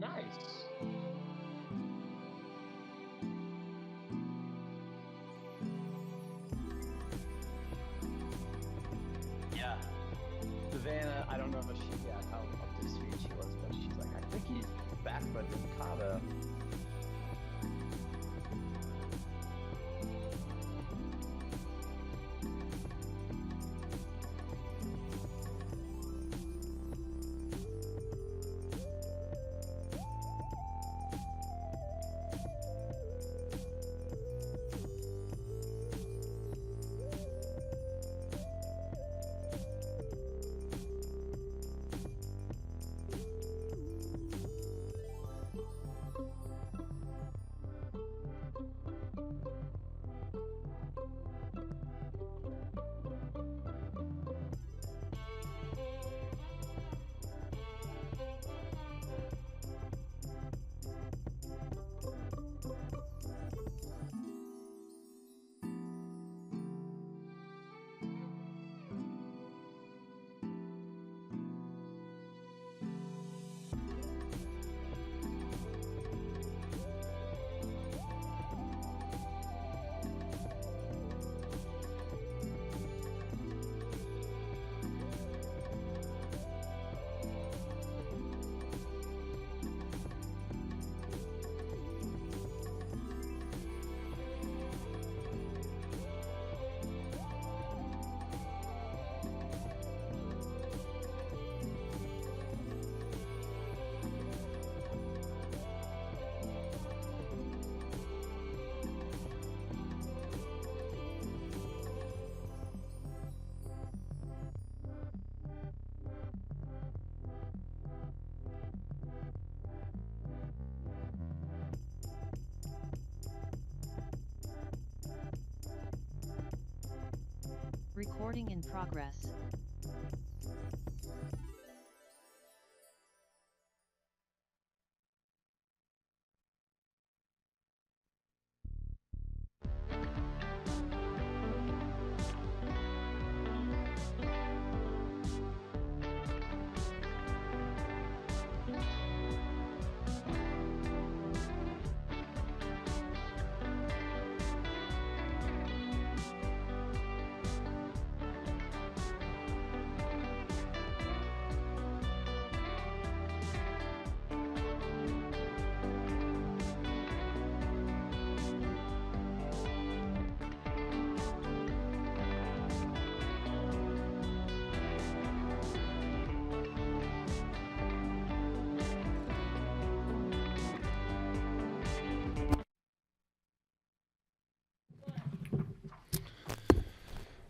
Nice. Yeah. Savannah, I don't know if how up to speed she was, but she's like, I think he's back, but in kata. Recording in progress.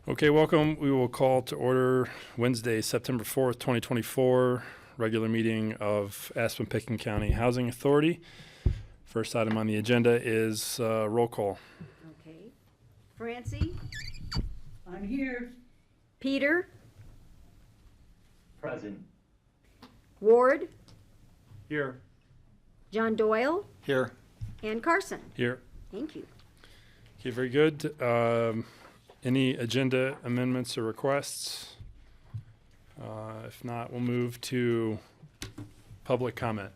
Okay, welcome. We will call to order Wednesday, September 4th, 2024, regular meeting of Aspen Pitkin County Housing Authority. First item on the agenda is roll call. Okay. Francie? I'm here. Peter? Present. Ward? Here. John Doyle? Here. And Carson? Here. Thank you. Okay, very good. Any agenda amendments or requests? If not, we'll move to public comment.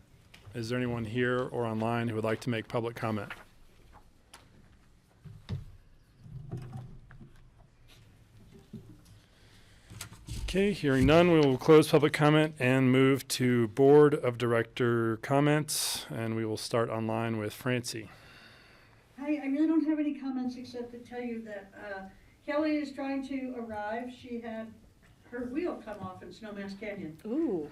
Is there anyone here or online who would like to make public comment? Okay, hearing none, we will close public comment and move to Board of Director comments, and we will start online with Francie. Hi, I really don't have any comments except to tell you that Kelly is trying to arrive. She had her wheel come off in Snowmass Canyon. Ooh.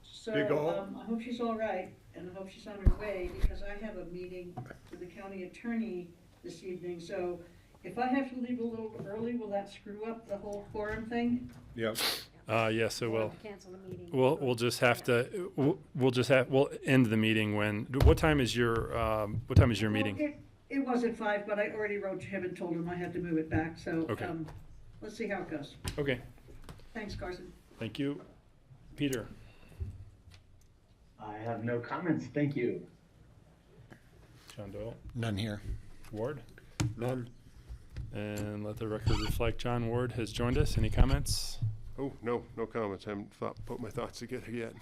So Big ol'. I hope she's all right, and I hope she's on her way, because I have a meeting with the county attorney this evening. So if I have to leave a little early, will that screw up the whole quorum thing? Yep. Yes, it will. Cancel the meeting. We'll just have to. We'll end the meeting when. What time is your meeting? Well, it was at 5, but I already wrote to him and told him I had to move it back. So Okay. Let's see how it goes. Okay. Thanks, Carson. Thank you, Peter. I have no comments. Thank you. John Doyle. None here. Ward. None. And let the record reflect John Ward has joined us. Any comments? Oh, no comments. I haven't put my thoughts together yet.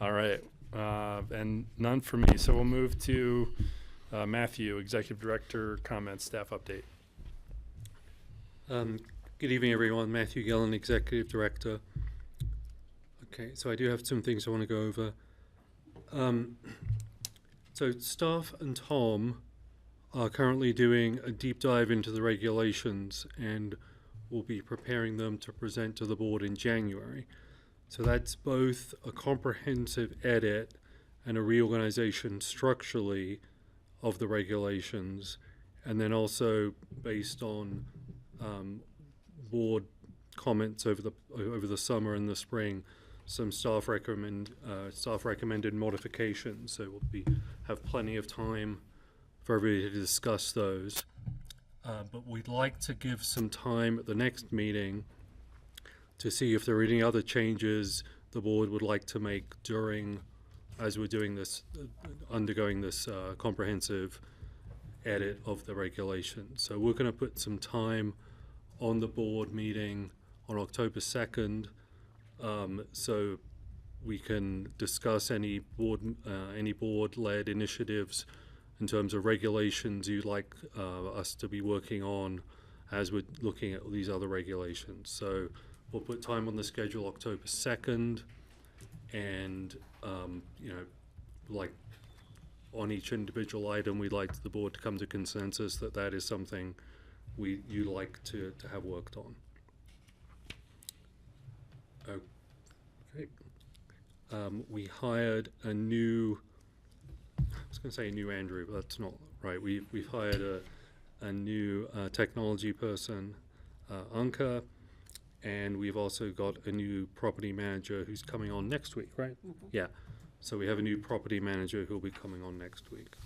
All right. And none for me. So we'll move to Matthew, Executive Director, comments, staff update. Good evening, everyone. Matthew Gillen, Executive Director. Okay, so I do have some things I want to go over. So staff and Tom are currently doing a deep dive into the regulations and will be preparing them to present to the board in January. So that's both a comprehensive edit and a reorganization structurally of the regulations, and then also based on board comments over the summer and the spring, some staff recommended modifications. So we'll have plenty of time for everybody to discuss those. But we'd like to give some time at the next meeting to see if there are any other changes the board would like to make as we're doing this, undergoing this comprehensive edit of the regulations. So we're going to put some time on the board meeting on October 2nd, so we can discuss any board-led initiatives in terms of regulations you'd like us to be working on as we're looking at these other regulations. So we'll put time on the schedule October 2nd, and like on each individual item, we'd like the board to come to consensus that that is something you'd like to have worked on. Okay. We hired a new, I was going to say a new Andrew, but that's not right. We've hired a new technology person, Anka, and we've also got a new property manager who's coming on next week, right? Mm-hmm. Yeah. So we have a new property manager who'll be coming on next week.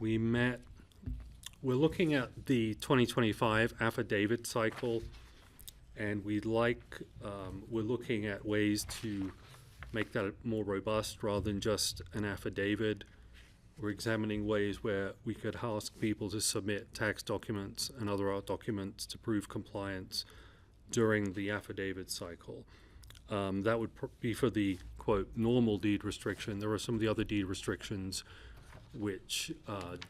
We're looking at the 2025 affidavit cycle, and we're looking at ways to make that more robust rather than just an affidavit. We're examining ways where we could ask people to submit tax documents and other documents to prove compliance during the affidavit cycle. That would be for the, quote, normal deed restriction. There are some of the other deed restrictions which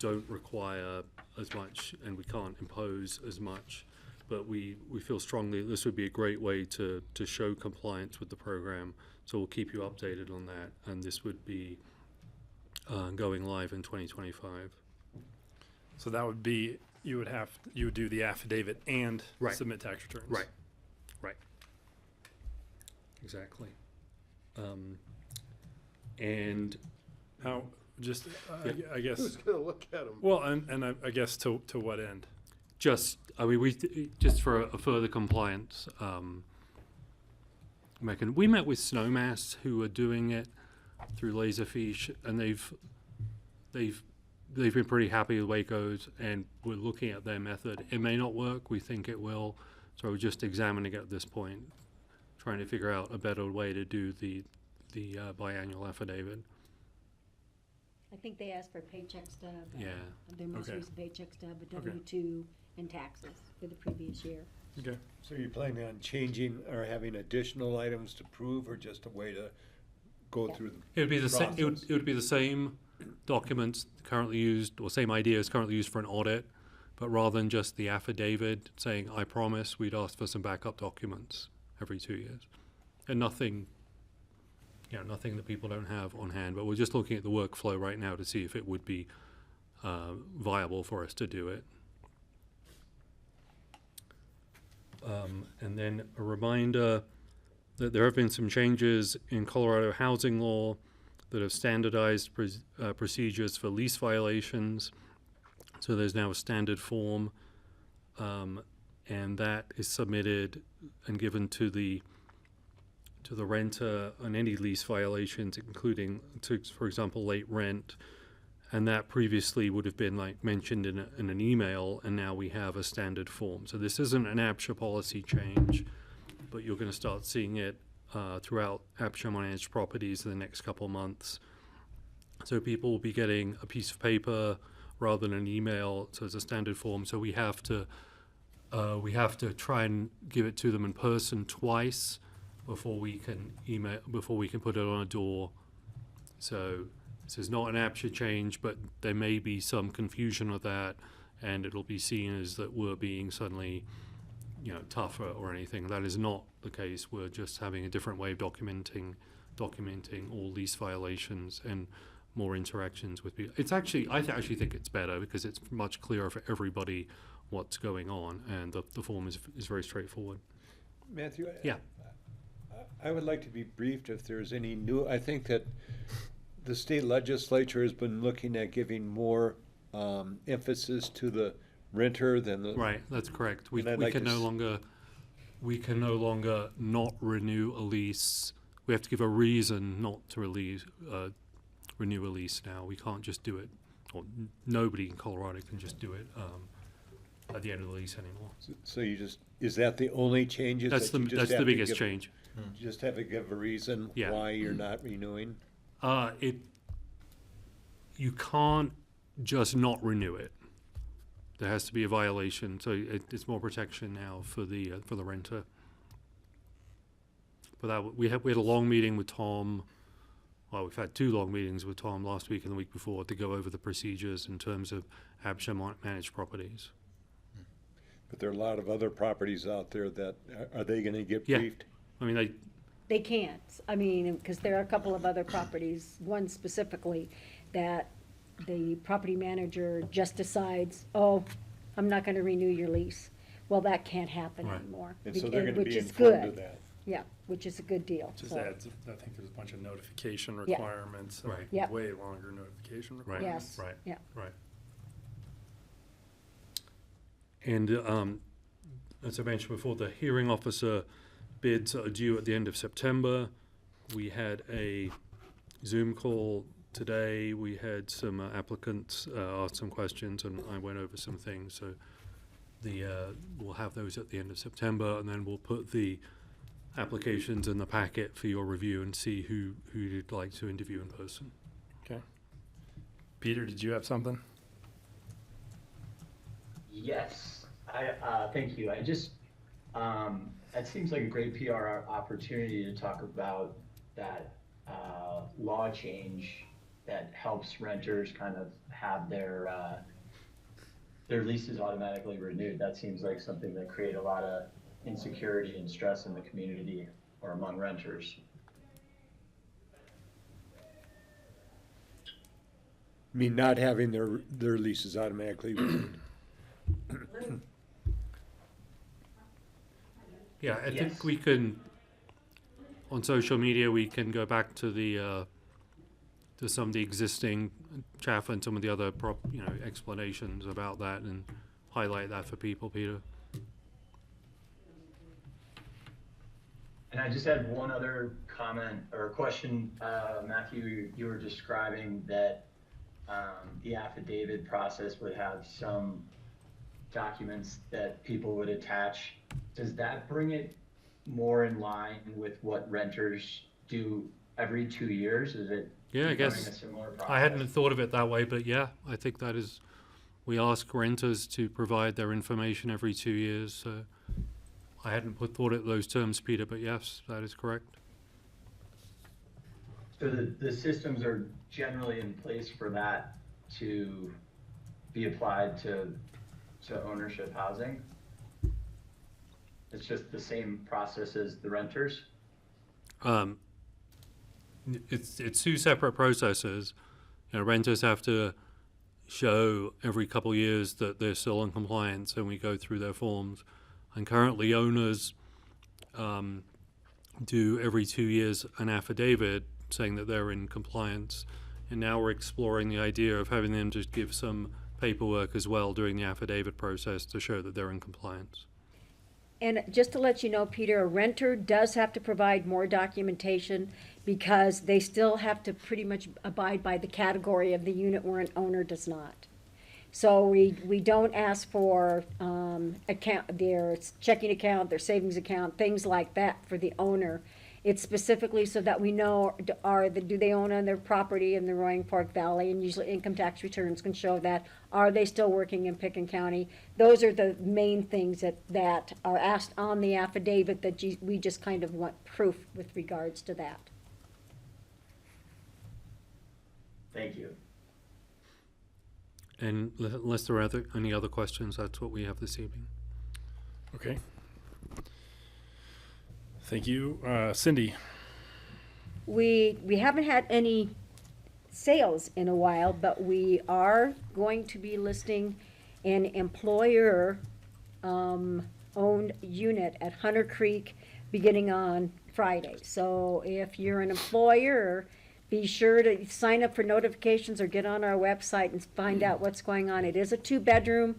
don't require as much, and we can't impose as much. But we feel strongly this would be a great way to show compliance with the program. So we'll keep you updated on that, and this would be going live in 2025. So that would be, you would do the affidavit and Right. submit tax returns. Right. Exactly. And How, just, I guess, Who's gonna look at them? well, and I guess to what end? just for a further compliance mechanism. We met with Snowmass, who are doing it through Laserfish, and they've been pretty happy with the way it goes, and we're looking at their method. It may not work. We think it will, so we're just examining it at this point, trying to figure out a better way to do the biannual affidavit. I think they asked for paycheck stub. Yeah. Their most Okay. recent paycheck stub, a Okay. W-2, and taxes for the previous year. Okay. So you're planning on changing or having additional items to prove, or just a way to go Yeah. through them? It would be the same. It Process. would be the same documents currently used, or same ideas currently used for an audit, but rather than just the affidavit saying "I promise," we'd ask for some backup documents every 2 years, and nothing that people don't have on hand. But we're just looking at the workflow right now to see if it would be viable for us to do it. And then a reminder that there have been some changes in Colorado housing law that have standardized procedures for lease violations. So there's now a standard form, and that is submitted and given to the renter on any lease violations, including, for example, late rent. And that previously would have been mentioned in an email, and now we have a standard form. So this isn't an APCHA policy change, but you're going to start seeing it throughout APCHA managed properties in the next couple of months. So people will be getting a piece of paper rather than an email. So it's a standard form. So we have to try and give it to them in person twice, before we can put it on a door. So this is not an APCHA change, but there may be some confusion with that, and it'll be seen as that we're being suddenly, tougher or anything. That is not the case. We're just having a different way of documenting all lease violations and more interactions with people. It's actually, I actually think it's better because it's much clearer for everybody what's going on, and the form is very straightforward. Matthew? Yeah. I would like to be briefed if there's any new, I think that the state legislature has been looking at giving more emphasis to the renter than the. Right, that's correct. We And I'd we like can to no s- longer not renew a lease. We have to give a reason not to renew a lease now. We can't just do it, or nobody in Colorado can just do it at the end of the lease anymore. So you just, is that the only changes? That's that you just that's have the to biggest give- change. Just have to give a reason Yeah. why you're not renewing? You can't just not renew it. There has to be a violation, so it's more protection now for the renter. But that we had a long meeting with Tom. Well, we've had 2 long meetings with Tom last week and the week before to go over the procedures in terms of APCHA managed properties. But there are a lot of other properties out there that, are they gonna get Yeah. briefed? I mean, They can't, I mean, because there are a couple of other properties, one specifically, that the property manager just decides, oh, I'm not gonna renew your lease. Well, that can't happen Right. anymore. And so they're gonna which be is informed of good. that. Yeah, which is a good deal, Just so, adds, I think there's a bunch of notification Yeah. requirements. Right. Yep. Way longer notification right, requirements. yes, right, yeah. right. And as I mentioned before, the hearing officer bids are due at the end of September. We had a Zoom call today. We had some applicants ask some questions, and I went over some things. So we'll have those at the end of September, and then we'll put the applications in the packet for your review and see who you'd like to interview in person. Okay. Peter, did you have something? Yes, thank you. I just, it seems like a great PR opportunity to talk about that, law change that helps renters kind of have their leases automatically renewed. That seems like something that create a lot of insecurity and stress in the community or among renters. I mean, not having their leases automatically renewed. Yeah, I Yes. think we can, on social media, we can go back to to some of the existing chaff and some of the other explanations about that and highlight that for people, Peter. And I just had one other comment or question, Matthew, you were describing that the affidavit process would have some documents that people would attach. Does that bring it more in line with what renters do every 2 years? Is it Yeah, I becoming guess a similar process? I hadn't thought of it that way, but yeah, I think that is, we ask renters to provide their information every 2 years. So I hadn't thought of those terms, Peter, but yes, that is correct. So the systems are generally in place for that to be applied to ownership housing? It's just the same process as the renters? It's 2 separate processes. Renters have to show every couple years that they're still in compliance, and we go through their forms. And currently, owners do every 2 years an affidavit saying that they're in compliance. And now we're exploring the idea of having them just give some paperwork as well during the affidavit process to show that they're in compliance. And just to let you know, Peter, a renter does have to provide more documentation because they still have to pretty much abide by the category of the unit where an owner does not. So we don't ask for their checking account, their savings account, things like that for the owner. It's specifically so that we know, do they own on their property in the Roaring Fork Valley? And usually income tax returns can show that. Are they still working in Pitkin County? Those are the main things that are asked on the affidavit that we just kind of want proof with regards to that. Thank you. And unless there are any other questions, that's what we have this evening. Okay. Thank you. Cindy? We haven't had any sales in a while, but we are going to be listing an employer owned unit at Hunter Creek beginning on Friday. So if you're an employer, be sure to sign up for notifications or get on our website and find out what's going on. It is a 2-bedroom.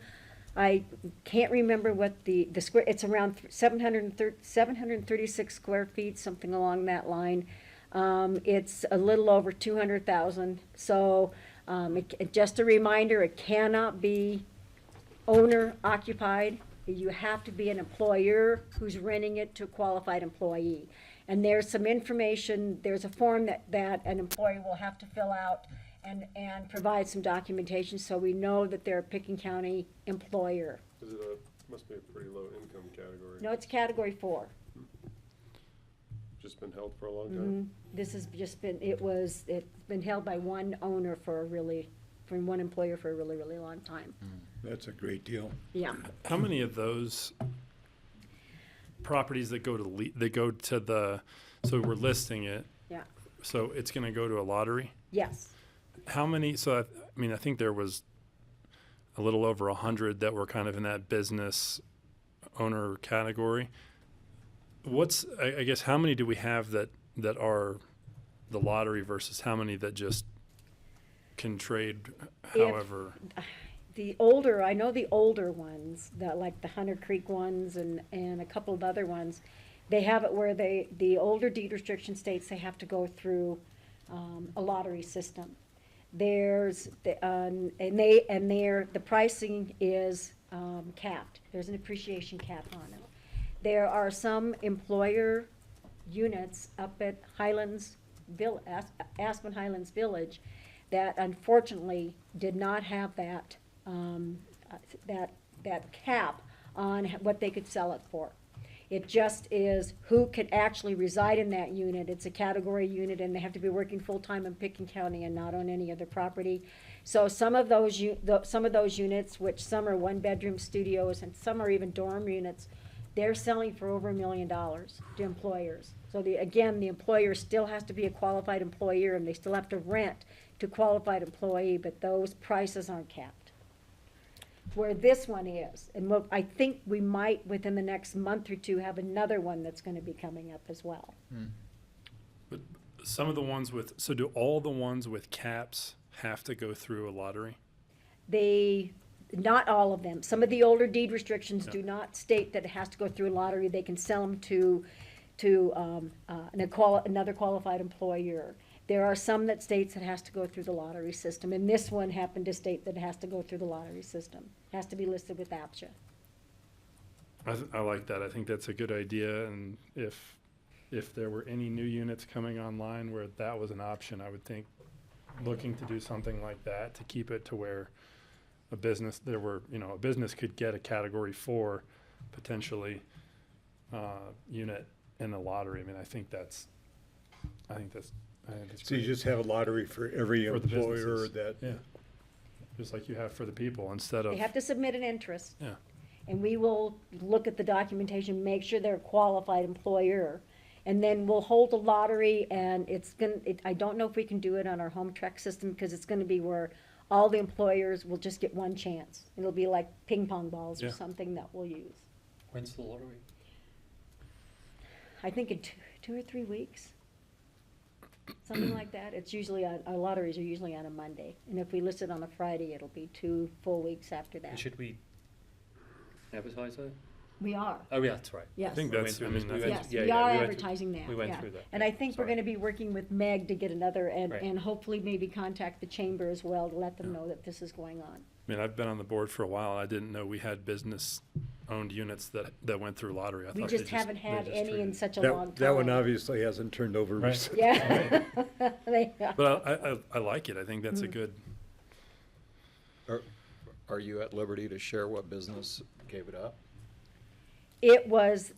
I can't remember what the square, it's around 736 square feet, something along that line. It's a little over 200,000. So just a reminder, it cannot be owner occupied. You have to be an employer who's renting it to a qualified employee. And there's some information, there's a form that an employee will have to fill out and provide some documentation so we know that they're a Pitkin County employer. Is it must be a pretty low income category? No, it's category 4. Just been held for a long time? This has just been, it's been held by one owner from one employer for a really, really long time. That's a great deal. Yeah. How many of those properties that go to so we're listing it, Yeah. so it's gonna go to a lottery? Yes. How many, I think there was a little over 100 that were kind of in that business owner category. I guess, how many do we have that are the lottery versus how many that just can trade however? I know the older ones, like the Hunter Creek ones and a couple of other ones, they have it where the older deed restriction states, they have to go through a lottery system. The pricing is capped. There's an appreciation cap on it. There are some employer units up at Aspen Highlands Village that unfortunately did not have that cap on what they could sell it for. It just is who could actually reside in that unit. It's a category unit, and they have to be working full-time in Pitkin County and not on any other property. So some of those units, which some are 1-bedroom studios and some are even dorm units, they're selling for over $1 million to employers. So the employer still has to be a qualified employer, and they still have to rent to qualified employee, but those prices aren't capped. Where this one is, and I think we might, within the next month or two, have another one that's gonna be coming up as well. But some of the ones do all the ones with caps have to go through a lottery? Not all of them. Some of the older deed restrictions do not state that it has to go through a lottery. They can sell them to another qualified employer. There are some that states it has to go through the lottery system, and this one happened to state that it has to go through the lottery system. It has to be listed with APCHA. I like that. I think that's a good idea, and if there were any new units coming online where that was an option, I would think looking to do something like that to keep it to where a business could get a category 4 potentially unit in the lottery. I mean, I think that's So you just have a lottery for every For the employer businesses. that, just like you have for the people instead of. They have to submit an interest. Yeah. And we will look at the documentation, make sure they're a qualified employer. And then we'll hold a lottery, and I don't know if we can do it on our home track system, because it's gonna be where all the employers will just get one chance. It'll be like ping pong balls or Yeah. something that we'll use. When's the lottery? I think in 2 or 3 weeks. Something like that. It's usually, our lotteries are usually on a Monday. And if we list it on a Friday, it'll be 2 full weeks after that. And should we advertise that? We are. Oh, yeah, that's right. Yes. I think We that's, went I through mean, this. that's- Yes, Yeah, we yeah, are we went advertising that. we went yeah. through that. And I think we're Sorry. gonna be working with Meg to get another, Right. and hopefully maybe contact the chamber as well to let them know that this is going on. I mean, I've been on the board for a while. I didn't know we had business owned units that went through lottery. I We thought just they haven't they had just any in treated- such a long time. That one obviously hasn't turned over Right. recently. Yeah. But I like it. I think that's a good, Are you at liberty to share what business gave it up? It was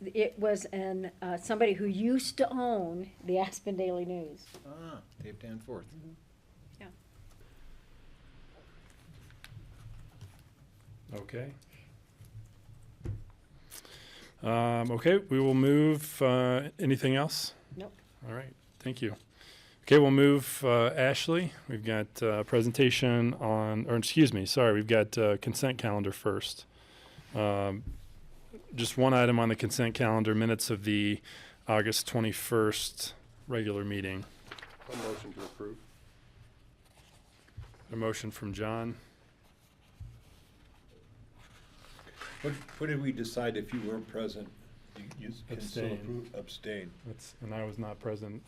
somebody who used to own the Aspen Daily News. Ah, Dave Danforth. Yeah. okay. Okay, we will move, anything else? Nope. All right, thank you. Okay, we'll move, Ashley. We've got presentation on, or excuse me, sorry, we've got consent calendar first. Just one item on the consent calendar, minutes of the August 21st regular meeting. A motion to approve. A motion from John. What did we decide if you weren't present? You can still Abstain. approve, abstain, And I was not present.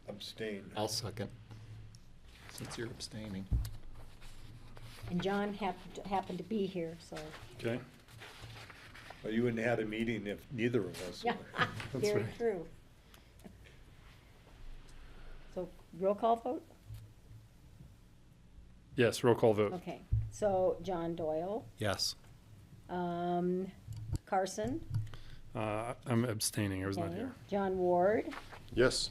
abstain. I'll second, since you're abstaining. And John happened to be here, so. Okay, Well, you wouldn't have had a meeting if neither of us Yeah, were. That's very right. true. So, roll call vote? yes, roll call vote. Okay, so John Doyle, Yes. Carson, I'm abstaining, I was not okay, here. John Ward, Yes.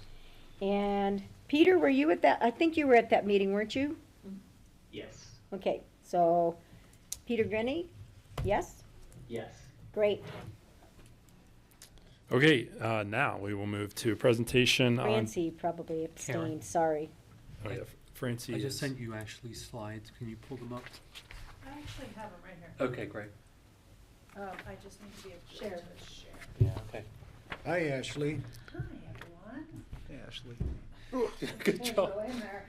and Peter, were you at that? I think you were at that meeting, weren't you? Yes, Okay, so Peter Grenny, yes? yes. Great. Okay, now we will move to presentation on. Francie probably abstained, sorry. Oh, yeah, Francie I just is- sent you Ashley's slides. Can you pull them up? I actually have them right here. Okay, great. I just need to be able to share. Yeah, okay. Hi, Ashley. Hi, everyone. Hey, Ashley. Good Can't job. go in there.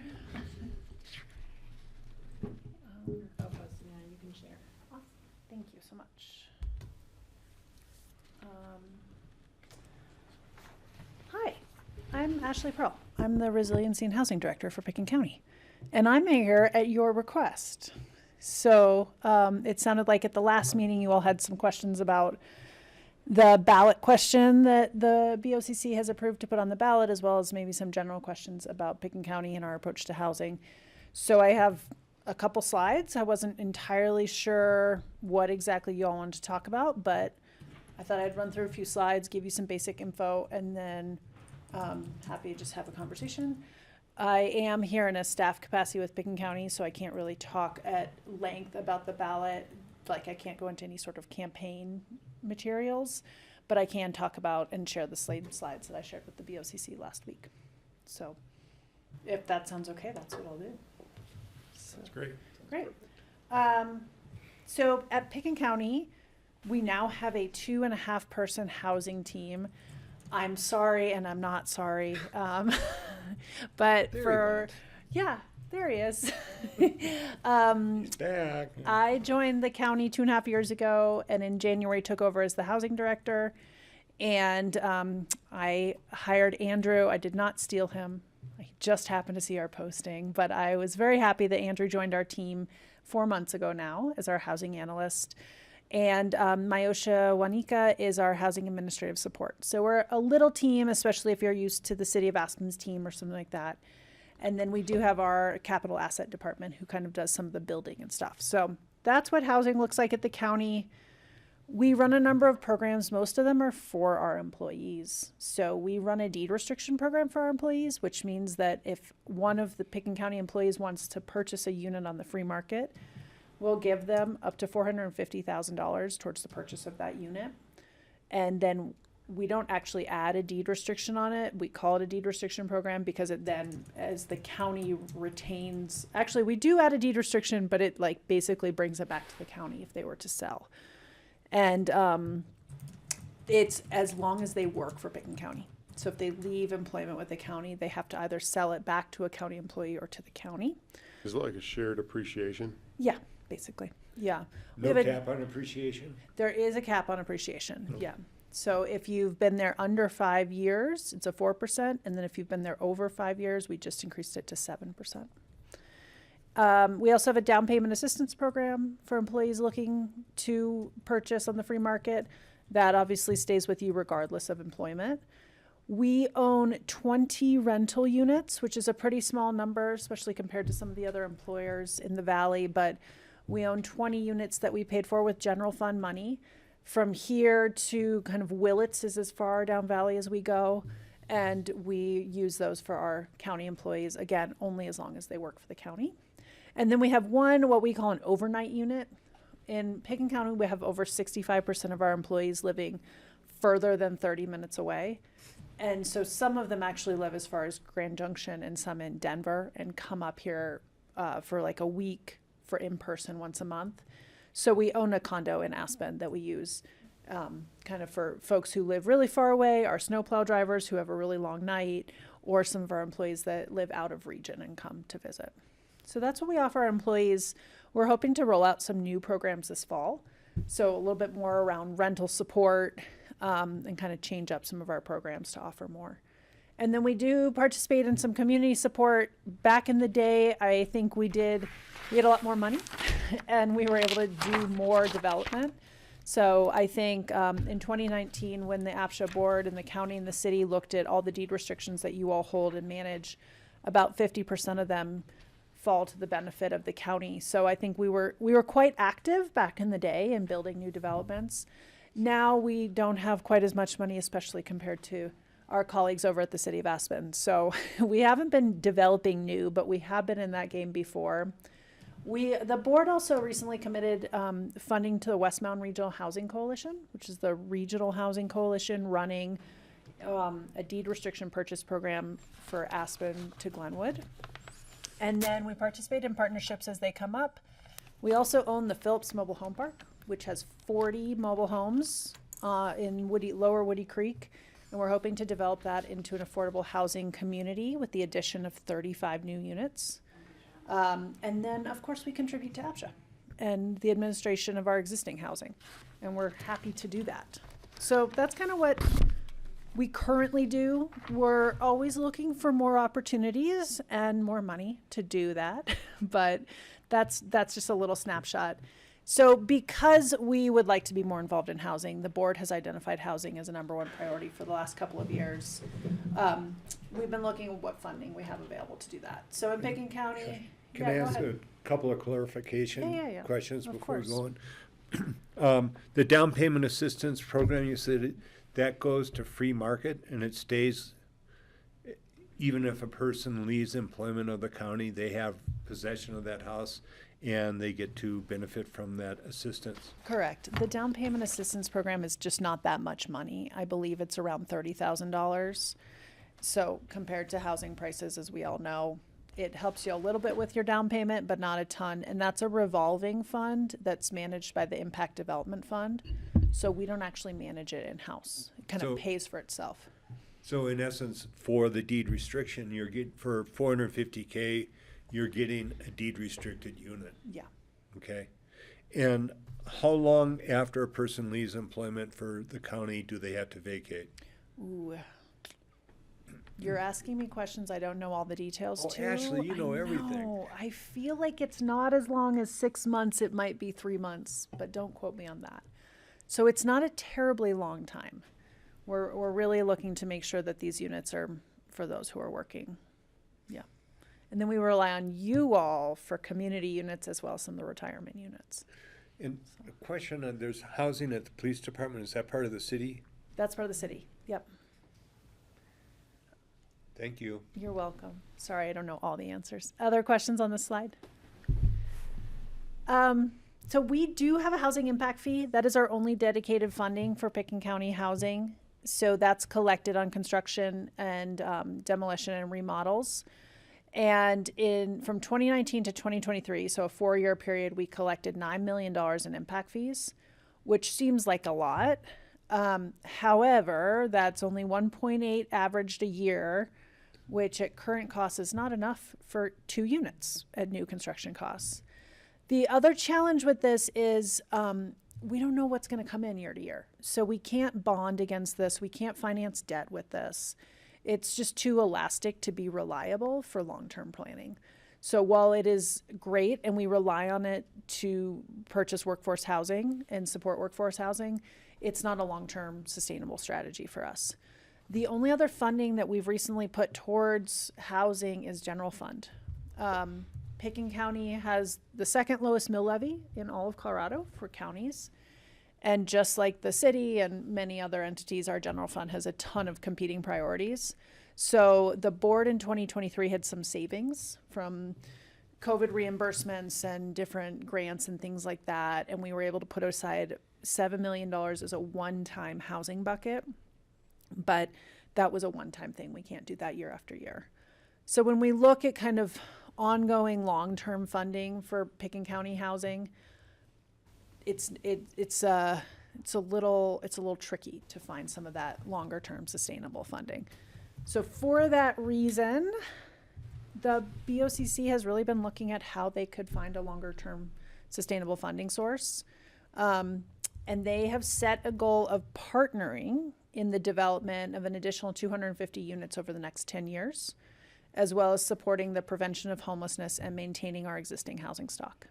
Yeah, you can share. Awesome. Thank you so much. Hi, I'm Ashley Perl. I'm the Resiliency and Housing Director for Pitkin County. And I'm here at your request. So it sounded like at the last meeting you all had some questions about the ballot question that the BOCC has approved to put on the ballot, as well as maybe some general questions about Pitkin County and our approach to housing. So I have a couple slides. I wasn't entirely sure what exactly you all wanted to talk about, but I thought I'd run through a few slides, give you some basic info, and then happy to just have a conversation. I am here in a staff capacity with Pitkin County, so I can't really talk at length about the ballot. Like, I can't go into any sort of campaign materials, but I can talk about and share the slides that I shared with the BOCC last week. So if that sounds okay, that's what I'll do. So, That's great. great. So at Pitkin County, we now have a 2.5 person housing team. I'm sorry, and I'm not sorry. But There he for, went. yeah, there he is. He's back. I joined the county 2.5 years ago, and in January took over as the housing director. And I hired Andrew. I did not steal him. I just happened to see our posting, but I was very happy that Andrew joined our team 4 months ago now as our housing analyst. And Myosha Wanika is our housing administrative support. So we're a little team, especially if you're used to the City of Aspen's team or something like that. And then we do have our capital asset department who kind of does some of the building and stuff. So that's what housing looks like at the county. We run a number of programs. Most of them are for our employees. So we run a deed restriction program for our employees, which means that if one of the Pitkin County employees wants to purchase a unit on the free market, we'll give them up to $450,000 towards the purchase of that unit. And then we don't actually add a deed restriction on it. We call it a deed restriction program because it then, as the county retains, actually we do add a deed restriction, but it like basically brings it back to the county if they were to sell. And it's as long as they work for Pitkin County. So if they leave employment with the county, they have to either sell it back to a county employee or to the county. Is it like a shared appreciation? Yeah, basically. Yeah. We No have a- cap on appreciation? There is a cap on appreciation, yeah. So if you've been there under 5 years, it's a 4%, and then if you've been there over 5 years, we just increased it to 7%. We also have a down payment assistance program for employees looking to purchase on the free market. That obviously stays with you regardless of employment. We own 20 rental units, which is a pretty small number, especially compared to some of the other employers in the valley, but we own 20 units that we paid for with general fund money. From here to kind of Willits is as far down valley as we go, and we use those for our county employees, again, only as long as they work for the county. And then we have one, what we call an overnight unit. In Pitkin County, we have over 65% of our employees living further than 30 minutes away. And so some of them actually live as far as Grand Junction and some in Denver and come up here for like a week for in-person once a month. So we own a condo in Aspen that we use kind of for folks who live really far away, our snowplow drivers who have a really long night, or some of our employees that live out of region and come to visit. So that's what we offer our employees. We're hoping to roll out some new programs this fall. So a little bit more around rental support and kind of change up some of our programs to offer more. And then we do participate in some community support. Back in the day, I think we had a lot more money and we were able to do more development. So I think in 2019, when the APCHA board and the county and the city looked at all the deed restrictions that you all hold and manage, about 50% of them fall to the benefit of the county. So I think we were quite active back in the day in building new developments. Now we don't have quite as much money, especially compared to our colleagues over at the city of Aspen. So we haven't been developing new, but we have been in that game before. The board also recently committed funding to the West Mountain Regional Housing Coalition, which is the regional housing coalition running a deed restriction purchase program for Aspen to Glenwood. And then we participate in partnerships as they come up. We also own the Phillips Mobile Home Park, which has 40 mobile homes in Lower Woody Creek. And we're hoping to develop that into an affordable housing community with the addition of 35 new units. And then, of course, we contribute to APCHA and the administration of our existing housing. And we're happy to do that. So that's kind of what we currently do. We're always looking for more opportunities and more money to do that. But that's just a little snapshot. So because we would like to be more involved in housing, the board has identified housing as a #1 priority for the last couple of years. We've been looking at what funding we have available to do that. So in Pitkin County. Can I ask a couple of clarification questions before we go on? The down payment assistance program, you said that goes to free market and it stays, even if a person leaves employment of the county, they have possession of that house and they get to benefit from that assistance. Correct. The down payment assistance program is just not that much money. I believe it's around $30,000. So compared to housing prices, as we all know, it helps you a little bit with your down payment, but not a ton. And that's a revolving fund that's managed by the Impact Development Fund. So we don't actually manage it in-house. It kind of pays for itself. So in essence, for the deed restriction, you're getting, for $450K, you're getting a deed restricted unit. Yeah. Okay. And how long after a person leaves employment for the county do they have to vacate? Ooh. You're asking me questions I don't know all the details to. Ashley, you know everything. I feel like it's not as long as 6 months. It might be 3 months, but don't quote me on that. So it's not a terribly long time. We're really looking to make sure that these units are for those who are working. Yeah. And then we rely on you all for community units as well as some of the retirement units. And a question on, there's housing at the police department. Is that part of the city? That's part of the city. Yep. Thank you. You're welcome. Sorry, I don't know all the answers. Other questions on this slide? So we do have a housing impact fee. That is our only dedicated funding for Pitkin County housing. So that's collected on construction and demolition and remodels. And from 2019 to 2023, so a 4-year period, we collected $9 million in impact fees, which seems like a lot. However, that's only 1.8 averaged a year, which at current cost is not enough for 2 units at new construction costs. The other challenge with this is we don't know what's going to come in year to year. So we can't bond against this. We can't finance debt with this. It's just too elastic to be reliable for long-term planning. So while it is great and we rely on it to purchase workforce housing and support workforce housing, it's not a long-term sustainable strategy for us. The only other funding that we've recently put towards housing is general fund. Pitkin County has the second lowest mill levy in all of Colorado for counties. And just like the city and many other entities, our general fund has a ton of competing priorities. So the board in 2023 had some savings from COVID reimbursements and different grants and things like that. And we were able to put aside $7 million as a one-time housing bucket. But that was a one-time thing. We can't do that year after year. So when we look at kind of ongoing long-term funding for Pitkin County housing, it's a little tricky to find some of that longer-term sustainable funding. So for that reason, the BOCC has really been looking at how they could find a longer-term sustainable funding source. And they have set a goal of partnering in the development of an additional 250 units over the next 10 years, as well as supporting the prevention of homelessness and maintaining our existing housing stock.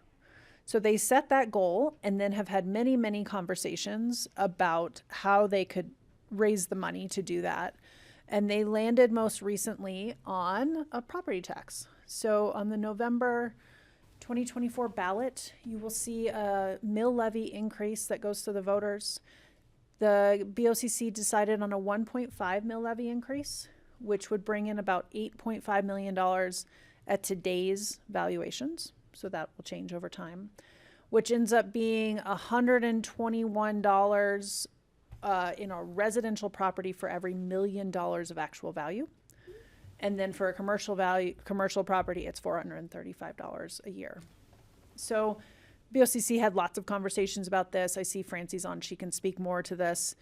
So they set that goal and then have had many, many conversations about how they could raise the money to do that. And they landed most recently on a property tax. So on the November 2024 ballot, you will see a mill levy increase that goes to the voters. The BOCC decided on a 1.5 mill levy increase, which would bring in about $8.5 million at today's valuations. So that will change over time, which ends up being $121 in a residential property for every $1 million of actual value. And then for a commercial property, it's $435 a year. So BOCC had lots of conversations about this. I see Francie's on, she can speak more to this.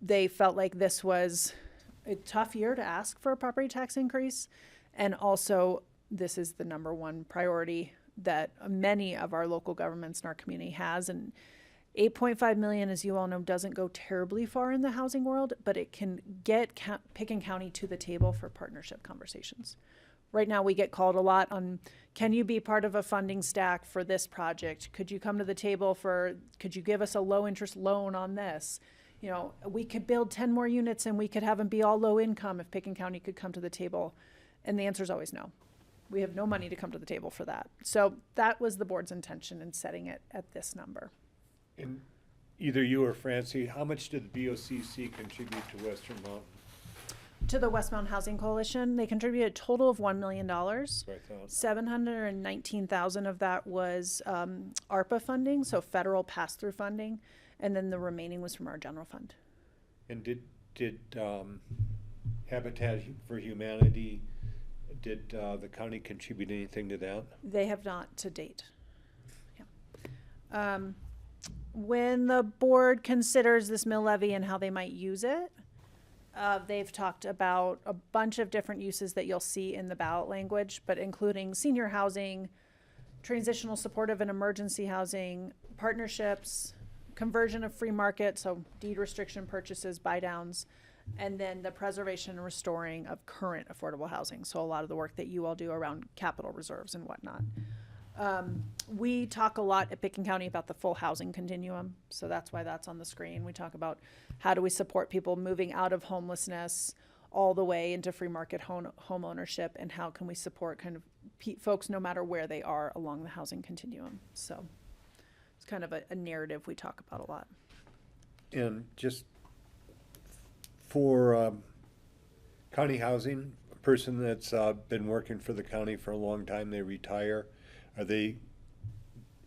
They felt like this was a tough year to ask for a property tax increase. And also, this is the number one priority that many of our local governments in our community has. And 8.5 million, as you all know, doesn't go terribly far in the housing world, but it can get Pitkin County to the table for partnership conversations. Right now, we get called a lot on, can you be part of a funding stack for this project? Could you come to the table could you give us a low interest loan on this? You know, we could build 10 more units and we could have them be all low income if Pitkin County could come to the table. And the answer is always no. We have no money to come to the table for that. So that was the board's intention in setting it at this number. And either you or Francie, how much did the BOCC contribute to Western Mountain? To the West Mountain Housing Coalition, they contributed a total of $1 million. $719,000 of that was ARPA funding, so federal pass-through funding, and then the remaining was from our general fund. And did Habitat for Humanity, did the county contribute anything to that? They have not to date. Yeah. When the board considers this mill levy and how they might use it, they've talked about a bunch of different uses that you'll see in the ballot language, but including senior housing, transitional supportive and emergency housing, partnerships, conversion of free market, so deed restriction purchases, buy downs, and then the preservation and restoring of current affordable housing. So a lot of the work that you all do around capital reserves and whatnot. We talk a lot at Pitkin County about the full housing continuum. So that's why that's on the screen. We talk about how do we support people moving out of homelessness all the way into free market home ownership, and how can we support kind of folks no matter where they are along the housing continuum. So it's kind of a narrative we talk about a lot. And just for county housing, a person that's been working for the county for a long time, they retire,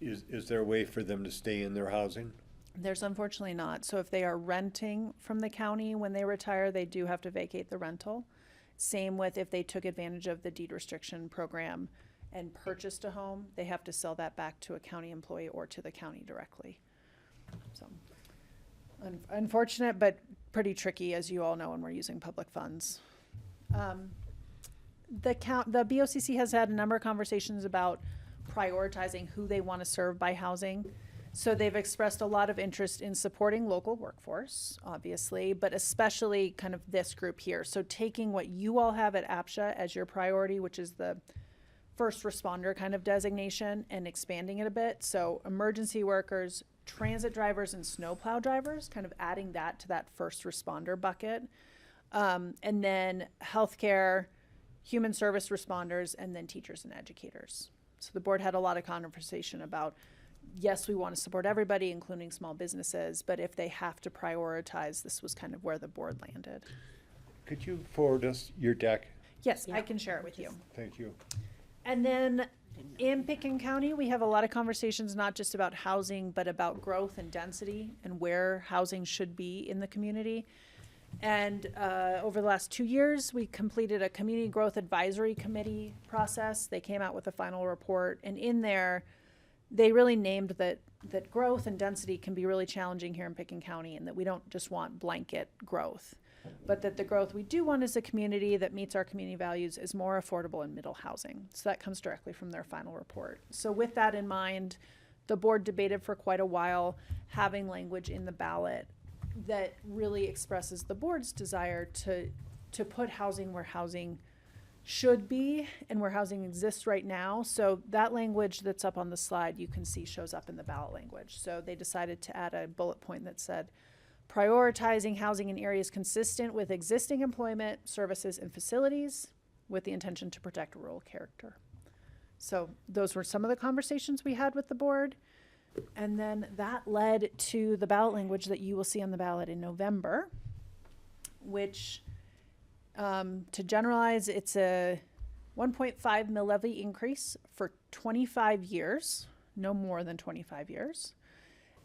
is there a way for them to stay in their housing? There's unfortunately not. So if they are renting from the county when they retire, they do have to vacate the rental. Same with if they took advantage of the deed restriction program and purchased a home, they have to sell that back to a county employee or to the county directly. So unfortunate, but pretty tricky, as you all know, when we're using public funds. The BOCC has had a number of conversations about prioritizing who they want to serve by housing. So they've expressed a lot of interest in supporting local workforce, obviously, but especially kind of this group here. So taking what you all have at APCHA as your priority, which is the first responder kind of designation and expanding it a bit. So emergency workers, transit drivers, and snowplow drivers, kind of adding that to that first responder bucket. And then healthcare, human service responders, and then teachers and educators. So the board had a lot of conversation about, yes, we want to support everybody, including small businesses, but if they have to prioritize, this was kind of where the board landed. Could you forward us your deck? Yes, I can share it with you. Thank you. And then in Pitkin County, we have a lot of conversations, not just about housing, but about growth and density and where housing should be in the community. And over the last 2 years, we completed a community growth advisory committee process. They came out with a final report, and in there, they really named that growth and density can be really challenging here in Pitkin County, and that we don't just want blanket growth, but that the growth we do want as a community that meets our community values is more affordable and middle housing. So that comes directly from their final report. So with that in mind, the board debated for quite a while having language in the ballot that really expresses the board's desire to put housing where housing should be and where housing exists right now. So that language that's up on the slide, you can see shows up in the ballot language. So they decided to add a bullet point that said, prioritizing housing in areas consistent with existing employment, services, and facilities with the intention to protect rural character. So those were some of the conversations we had with the board. And then that led to the ballot language that you will see on the ballot in November, which, to generalize, it's a 1.5 mill levy increase for 25 years, no more than 25 years.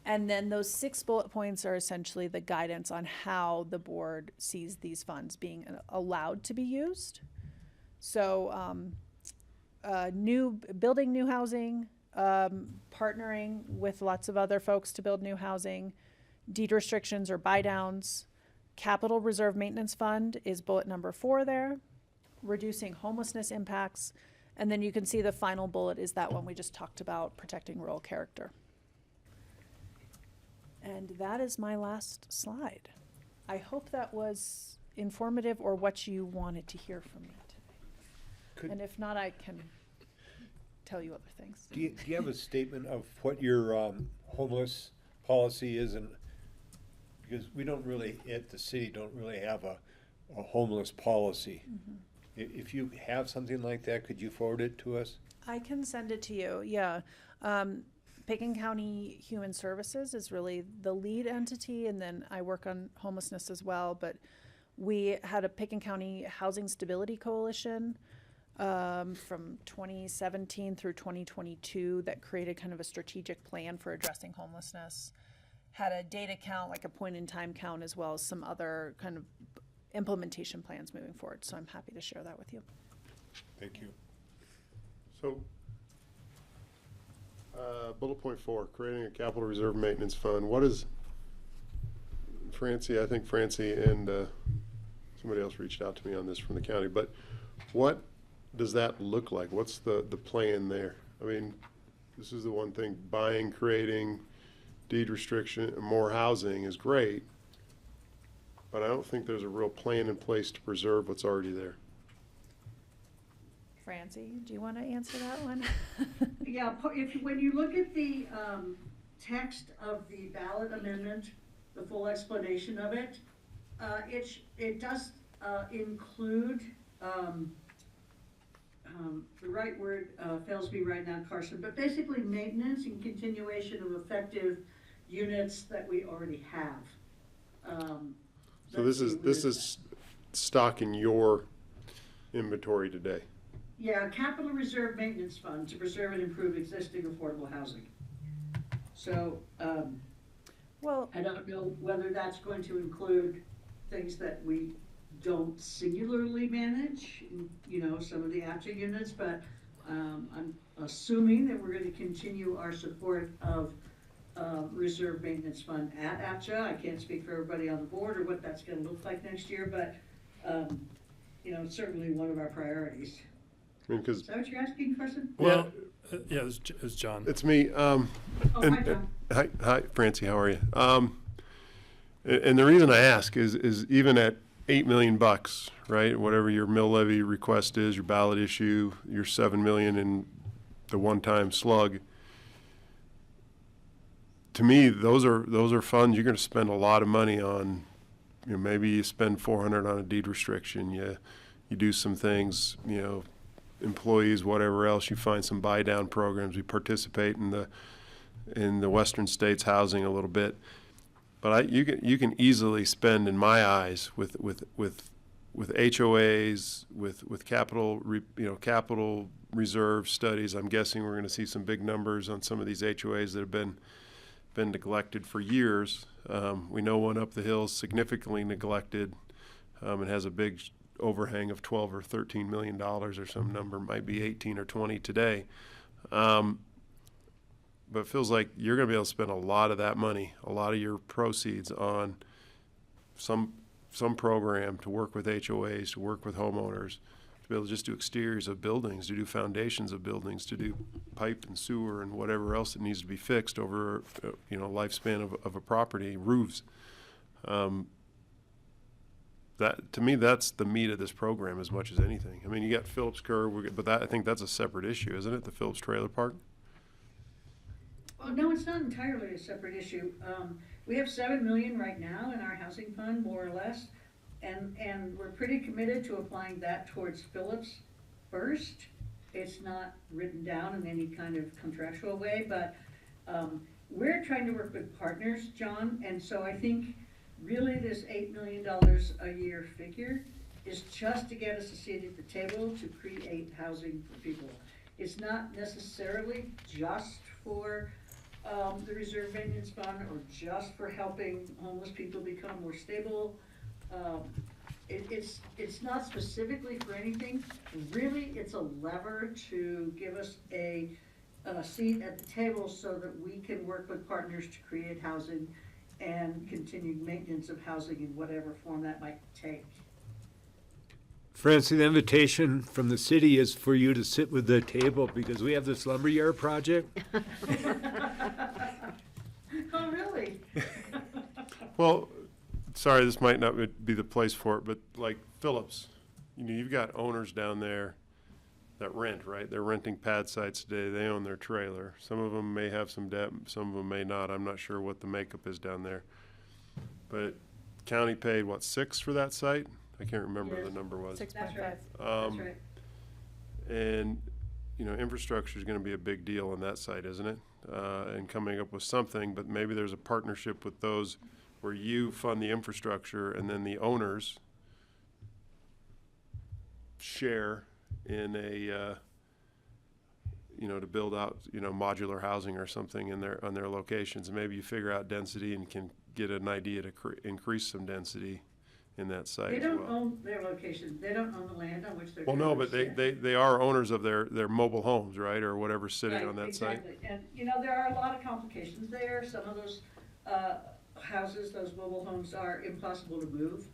And then those 6 bullet points are essentially the guidance on how the board sees these funds being allowed to be used. So building new housing, partnering with lots of other folks to build new housing, deed restrictions or buy downs, capital reserve maintenance fund is bullet number 4 there, reducing homelessness impacts, and then you can see the final bullet is that one we just talked about, protecting rural character. And that is my last slide. I hope that was informative or what you wanted to hear from me today. And if not, I can tell you other things. Do you have a statement of what your homeless policy is? And because we don't really, at the city, don't really have a homeless policy. Mm-hmm. If you have something like that, could you forward it to us? I can send it to you, yeah. Pitkin County Human Services is really the lead entity, and then I work on homelessness as well, but we had a Pitkin County Housing Stability Coalition from 2017 through 2022 that created kind of a strategic plan for addressing homelessness, had a data count, like a point-in-time count, as well as some other kind of implementation plans moving forward. So I'm happy to share that with you. Thank you. So, bullet point 4, creating a capital reserve maintenance fund. What is, Francie, I think Francie and somebody else reached out to me on this from the county, but what does that look like? What's the plan there? I mean, this is the one thing, buying, creating, deed restriction, more housing is great, but I don't think there's a real plan in place to preserve what's already there. Francie, do you want to answer that one? Yeah, when you look at the text of the ballot amendment, the full explanation of it, it does include, the right word fails me right now, Carson, but basically maintenance and continuation of effective units that we already have. So this is stock in your inventory today. Yeah, capital reserve maintenance fund to preserve and improve existing affordable housing. So, well, I don't know whether that's going to include things that we don't singularly manage, you know, some of the APCHA units, but I'm assuming that we're going to continue our support of reserve maintenance fund at APCHA. I can't speak for everybody on the board or what that's going to look like next year, but you know, it's certainly one of our priorities. I mean, Is that what you're asking, Carson? Well, yeah, it's John. It's me. Hi, John. Hi, Francie. How are you? And the reason I ask is even at $8 million, right? Whatever your mill levy request is, your ballot issue, your $7 million in the one-time slug. To me, those are funds you're going to spend a lot of money on. You know, maybe you spend $400 on a deed restriction. You do some things, you know, employees, whatever else. You find some buy down programs. We participate in the western states housing a little bit, but you can easily spend, in my eyes, with HOAs, with capital reserve studies. I'm guessing we're going to see some big numbers on some of these HOAs that have been neglected for years. We know one up the hill is significantly neglected. It has a big overhang of 12 or 13 million dollars, or some number, might be 18 or 20 today. But it feels like you're going to be able to spend a lot of that money, a lot of your proceeds on some program to work with HOAs, to work with homeowners, to be able to just do exteriors of buildings, to do foundations of buildings, to do pipe and sewer and whatever else that needs to be fixed over, lifespan of a property, roofs. That, to me, that's the meat of this program as much as anything. I mean, you got Phillips Curve, but I think that's a separate issue, isn't it? The Phillips Trailer Park? Well, no, it's not entirely a separate issue. We have $7 million right now in our housing fund, more or less, and we're pretty committed to applying that towards Phillips first. It's not written down in any kind of contractual way, but we're trying to work with partners, John, and so I think really this $8 million a year figure is just to get us a seat at the table to create housing for people. It's not necessarily just for the Reserve Maintenance Fund or just for helping homeless people become more stable. It's not specifically for anything. Really, it's a lever to give us a seat at the table so that we can work with partners to create housing and continued maintenance of housing in whatever form that might take. Francie, the invitation from the city is for you to sit with the table because we have this lumberyard project. Oh, really? Well, sorry, this might not be the place for it, but like Phillips, you've got owners down there that rent, right? They're renting pad sites today. They own their trailer. Some of them may have some debt, some of them may not. I'm not sure what the makeup is down there. But county paid, what, $6 for that site? I can't remember what the number was. 6.5. That's right. That's right. And, infrastructure is going to be a big deal on that site, isn't it? And coming up with something, but maybe there's a partnership with those where you fund the infrastructure and then the owners share in a, to build out, modular housing or something on their locations. And maybe you figure out density and can get an idea to increase some density in that site. They as don't well. own their location. They don't own the land on which they're. Well, no, but trailers sit. they are owners of their mobile homes, right, or whatever's sitting Right, on that exactly. site. And, there are a lot of complications there. Some of those houses, those mobile homes are impossible to move.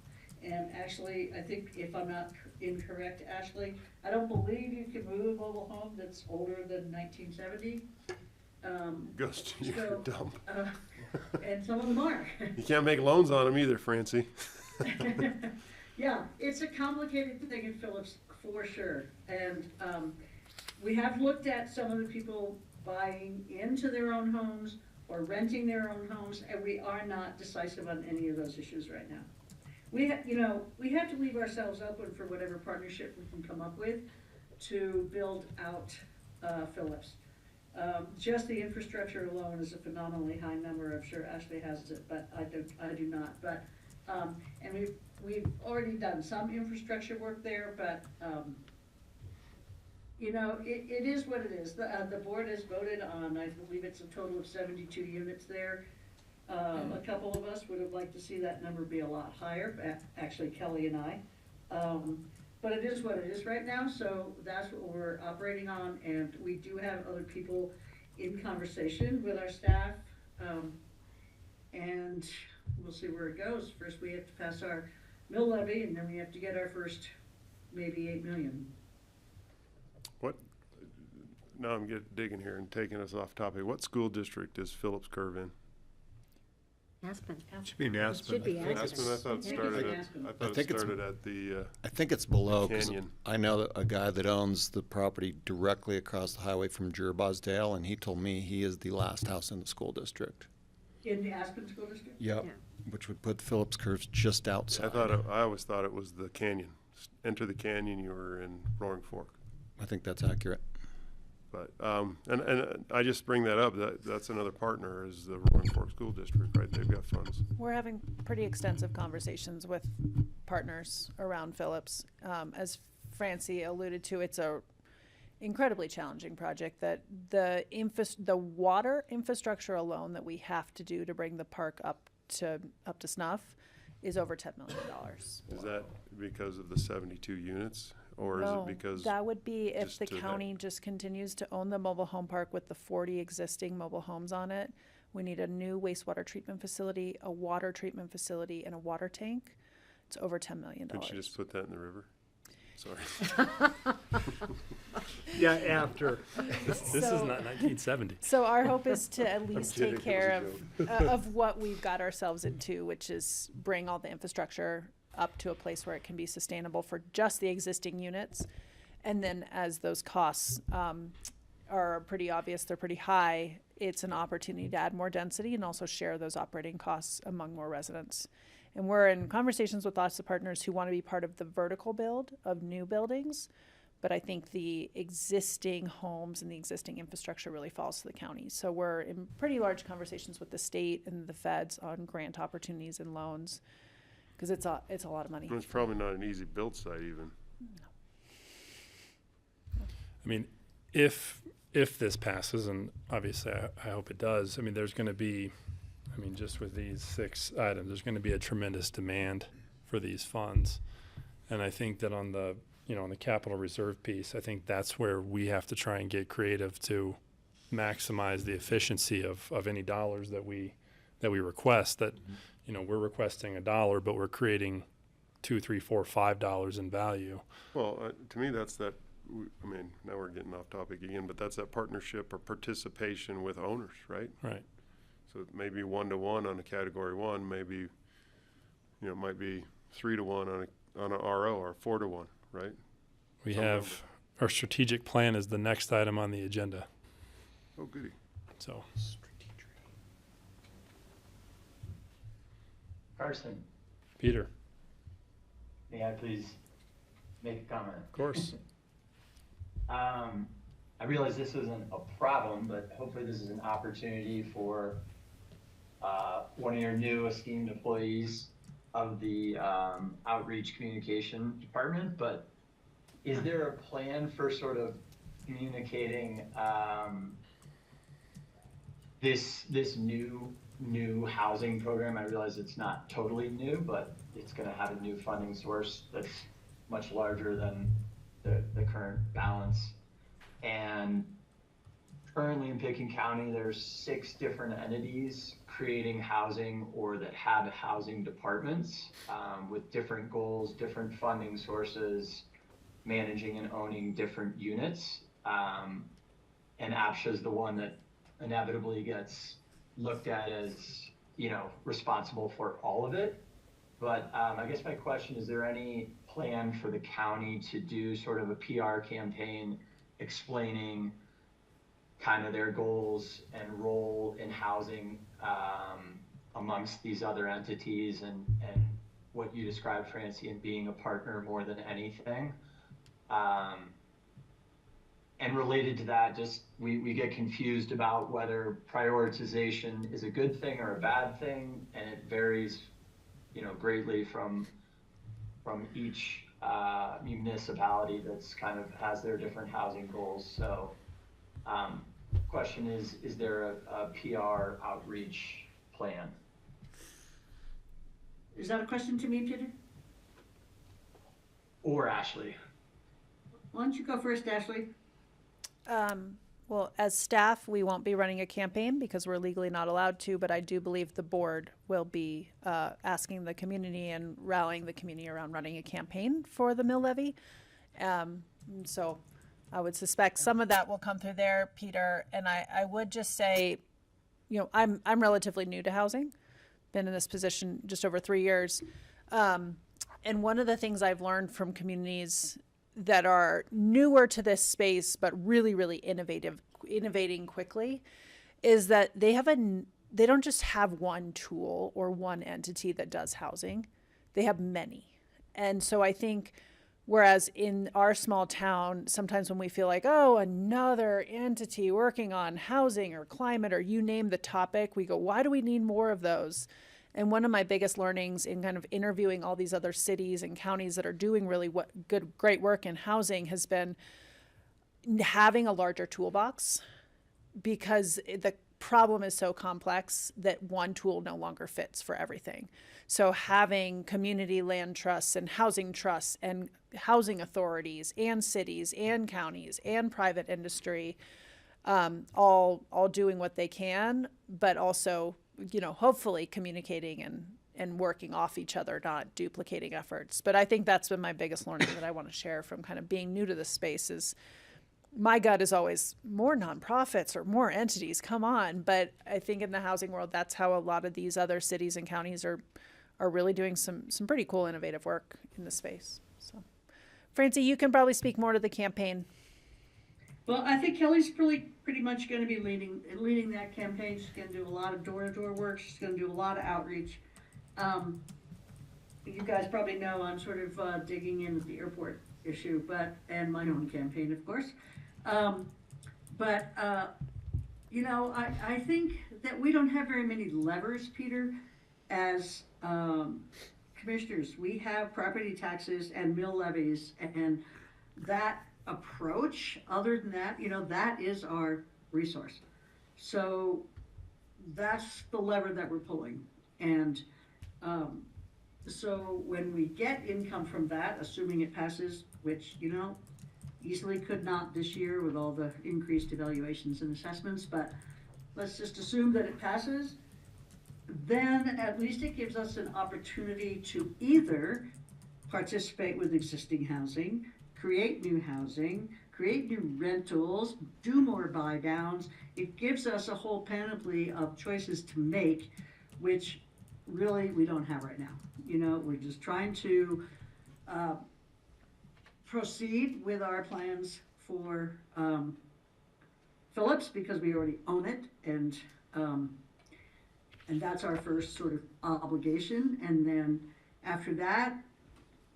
And actually, I think if I'm not incorrect, Ashley, I don't believe you can move a mobile home that's older than 1970. Goes to your dump. And some of them are. You can't make loans on them either, Francie. Yeah, it's a complicated thing in Phillips for sure. And we have looked at some of the people buying into their own homes or renting their own homes, and we are not decisive on any of those issues right now. We have to leave ourselves open for whatever partnership we can come up with to build out Phillips. Just the infrastructure alone is a phenomenally high number. I'm sure Ashley has it, but I do not. But and we've already done some infrastructure work there, but it is what it is. The board has voted on, I believe it's a total of 72 units there. A couple of us would have liked to see that number be a lot higher, actually Kelly and I. But it is what it is right now, so that's what we're operating on, and we do have other people in conversation with our staff, and we'll see where it goes. First we have to pass our mill levy, and then we have to get our first maybe $8 million. Now I'm digging here and taking us off topic. What school district is Phillips Curve in? Aspen. Should be an Aspen. should be Aspen. Aspen, I thought it Maybe started it's at, Aspen. I thought think it it's- started at the, I think it's below, 'cause Canyon. I know that a guy that owns the property directly across the highway from Jerbozdale, and he told me he is the last house in the school district. In the Aspen School District? Yep. Yeah. Which would put Phillips Curves just outside. I always thought it was the canyon. Enter the canyon, you were in Roaring Fork. I think that's accurate. But, and I just bring that up, that's another partner is the Roaring Fork School District, right? They've got funds. We're having pretty extensive conversations with partners around Phillips. As Francie alluded to, it's a incredibly challenging project that the water infrastructure alone that we have to do to bring the park up to snuff is over $10 million. Is that because of the 72 units? Or is No, it because, that would be if just the to that- county just continues to own the mobile home park with the 40 existing mobile homes on it. We need a new wastewater treatment facility, a water treatment facility, and a water tank. It's over $10 million. couldn't you just put that in the river? Sorry. Yeah, after. This is So- not 1970. So our hope is to at least kidding, take it care was of what we've got ourselves into, which is bring all the infrastructure up to a place where it can be sustainable for just the existing units. And then as those costs are pretty obvious, they're pretty high, it's an opportunity to add more density and also share those operating costs among more residents. And we're in conversations with lots of partners who want to be part of the vertical build of new buildings. But I think the existing homes and the existing infrastructure really falls to the county. So we're in pretty large conversations with the state and the feds on grant opportunities and loans, because it's a lot of money. It's probably not an easy build site even. I mean, if this passes, and obviously I hope it does, I mean, there's going to be, I mean, just with these 6 items, there's going to be a tremendous demand for these funds. And I think that on the, on the capital reserve piece, I think that's where we have to try and get creative to maximize the efficiency of any dollars that we request. That, we're requesting $1, but we're creating $2, $3, $4, $5 in value. Well, to me, that's that, I mean, now we're getting off topic again, but that's that partnership or participation with owners, right? Right. So maybe 1-to-1 on a category 1, maybe, it might be 3-to-1 on a RO or 4-to-1, right? We Some have, our strategic plan is the next item on the agenda. Oh, goody. So, Carson, Peter, may I please make a comment? of course. I realize this isn't a problem, but hopefully this is an opportunity for one of your new esteemed employees of the outreach communication department. But is there a plan for sort of communicating this new housing program? I realize it's not totally new, but it's going to have a new funding source that's much larger than the current balance. And currently in Pitkin County, there's 6 different entities creating housing or that have housing departments with different goals, different funding sources, managing and owning different units. And APCHA is the one that inevitably gets looked at as, responsible for all of it. But I guess my question, is there any plan for the county to do sort of a PR campaign explaining kind of their goals and role in housing amongst these other entities and what you described, Francie, and being a partner more than anything? And related to that, just we get confused about whether prioritization is a good thing or a bad thing, and it varies, greatly from each municipality that's kind of has their different housing goals. So, question is there a PR outreach plan? Is that a question to me, Peter? Or Ashley? Why don't you go first, Ashley? Well, as staff, we won't be running a campaign because we're legally not allowed to, but I do believe the board will be asking the community and rallying the community around running a campaign for the mill levy. So I would suspect some of that will come through there, Peter. And I would just say, I'm relatively new to housing been in this position just over 3 years. And one of the things I've learned from communities that are newer to this space, but really, really innovating quickly, is that they don't just have one tool or one entity that does housing. They have many. And so I think, whereas in our small town, sometimes when we feel like, oh, another entity working on housing or climate or you name the topic, we go, why do we need more of those? And one of my biggest learnings in kind of interviewing all these other cities and counties that are doing really great work in housing has been having a larger toolbox, because the problem is so complex that one tool no longer fits for everything. So having community land trusts and housing trusts and housing authorities and cities and counties and private industry, all doing what they can, but also, hopefully communicating and working off each other, not duplicating efforts. But I think that's been my biggest learning that I want to share from kind of being new to this space is my gut is always more nonprofits or more entities, come on. But I think in the housing world, that's how a lot of these other cities and counties are really doing some pretty cool, innovative work in the space. So, Francie, you can probably speak more to the campaign. Well, I think Kelly's pretty much going to be leading that campaign. She's going to do a lot of door-to-door work. She's going to do a lot of outreach. You guys probably know I'm sort of digging in with the airport issue, and my own campaign, of course. I think that we don't have very many levers, Peter, as commissioners. We have property taxes and mill levies, and that approach, other than that, that is our resource. So that's the lever that we're pulling. And so when we get income from that, assuming it passes, which, easily could not this year with all the increased evaluations and assessments, but let's just assume that it passes, then at least it gives us an opportunity to either participate with existing housing, create new housing, create new rentals, do more buy downs. It gives us a whole panoply of choices to make, which really we don't have right now. We're just trying to proceed with our plans for Phillips, because we already own it, and that's our first sort of obligation. And then after that,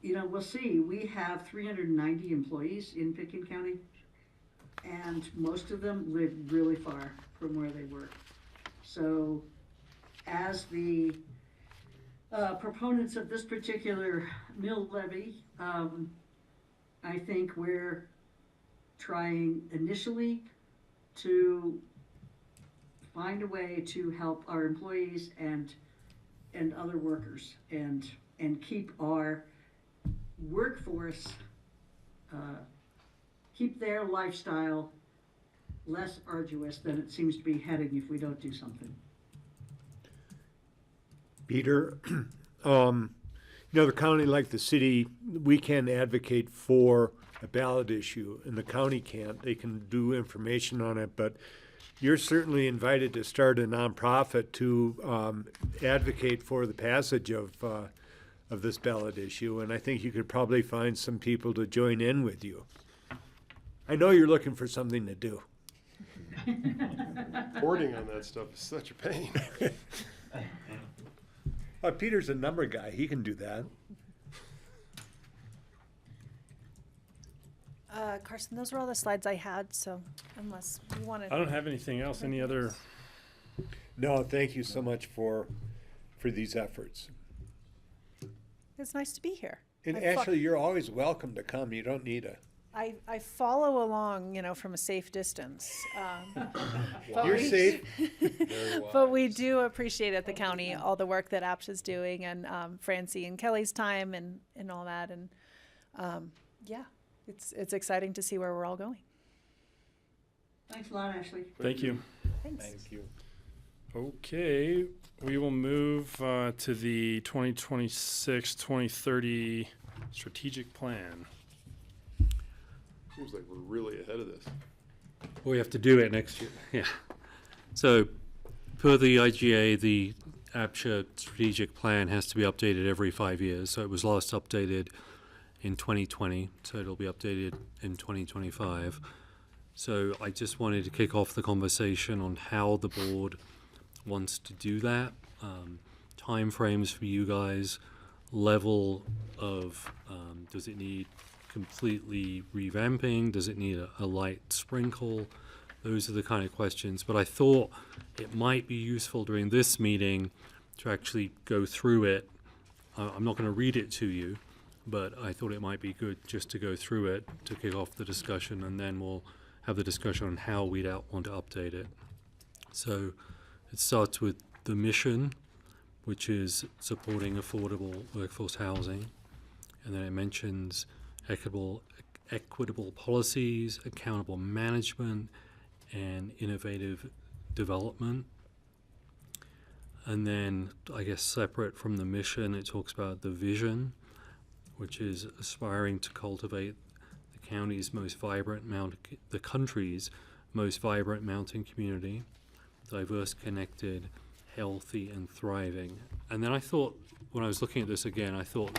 we'll see. We have 390 employees in Pitkin County, and most of them live really far from where they work. So as the proponents of this particular mill levy, I think we're trying initially to find a way to help our employees and other workers and keep our workforce, keep their lifestyle less arduous than it seems to be heading if we don't do something. Peter, the county, like the city, we can advocate for a ballot issue, and the county can't. They can do information on it, but you're certainly invited to start a nonprofit to advocate for the passage of this ballot issue, and I think you could probably find some people to join in with you. I know you're looking for something to do. Reporting on that stuff is such a pain. Peter's a number guy. He can do that. Carson, those were all the slides I had, so unless you want to. I don't have anything else. Any other? No, thank you so much for these efforts. It's nice to be here. And actually, you're always welcome to come. You don't need a... I follow along, from a safe distance. You're safe. But we do appreciate at the county all the work that APCHA is doing, and Francie and Kelly's time and all that. And it's exciting to see where we're all going. Thanks a lot, Ashley. Thank you. Thanks. Thank you. Okay, we will move to the 2026-2030 strategic plan. Seems like we're really ahead of this. We have to do it next year. Yeah. So, per the IGA, the APCHA strategic plan has to be updated every 5 years. So it was last updated in 2020, so it'll be updated in 2025. So I just wanted to kick off the conversation on how the board wants to do that, timeframes for you guys, level of, does it need completely revamping? Does it need a light sprinkle? Those are the kind of questions. But I thought it might be useful during this meeting to actually go through it. I'm not going to read it to you, but I thought it might be good just to go through it to kick off the discussion, and then we'll have the discussion on how we'd want to update it. So it starts with the mission, which is supporting affordable workforce housing. And then it mentions equitable policies, accountable management, and innovative development. And then, I guess, separate from the mission, it talks about the vision, which is aspiring to cultivate the country's most vibrant the country's most vibrant mountain community, diverse, connected, healthy, and thriving. And then I thought, when I was looking at this again, I thought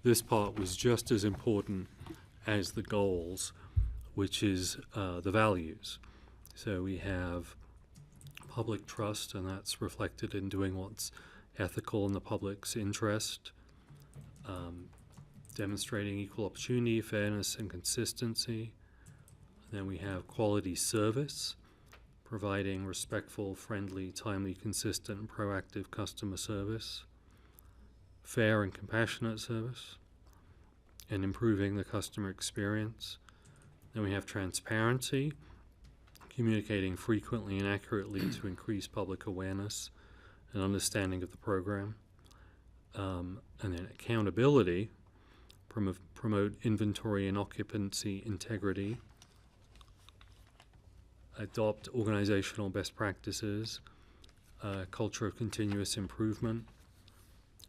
this part was just as important as the goals, which is the values. So we have public trust, and that's reflected in doing what's ethical in the public's interest, demonstrating equal opportunity, fairness, and consistency. And then we have quality service, providing respectful, friendly, timely, consistent, and proactive customer service, fair and compassionate service, and improving the customer experience. Then we have transparency, communicating frequently and accurately to increase public awareness and understanding of the program. And then accountability, promote inventory and occupancy integrity, adopt organizational best practices, culture of continuous improvement,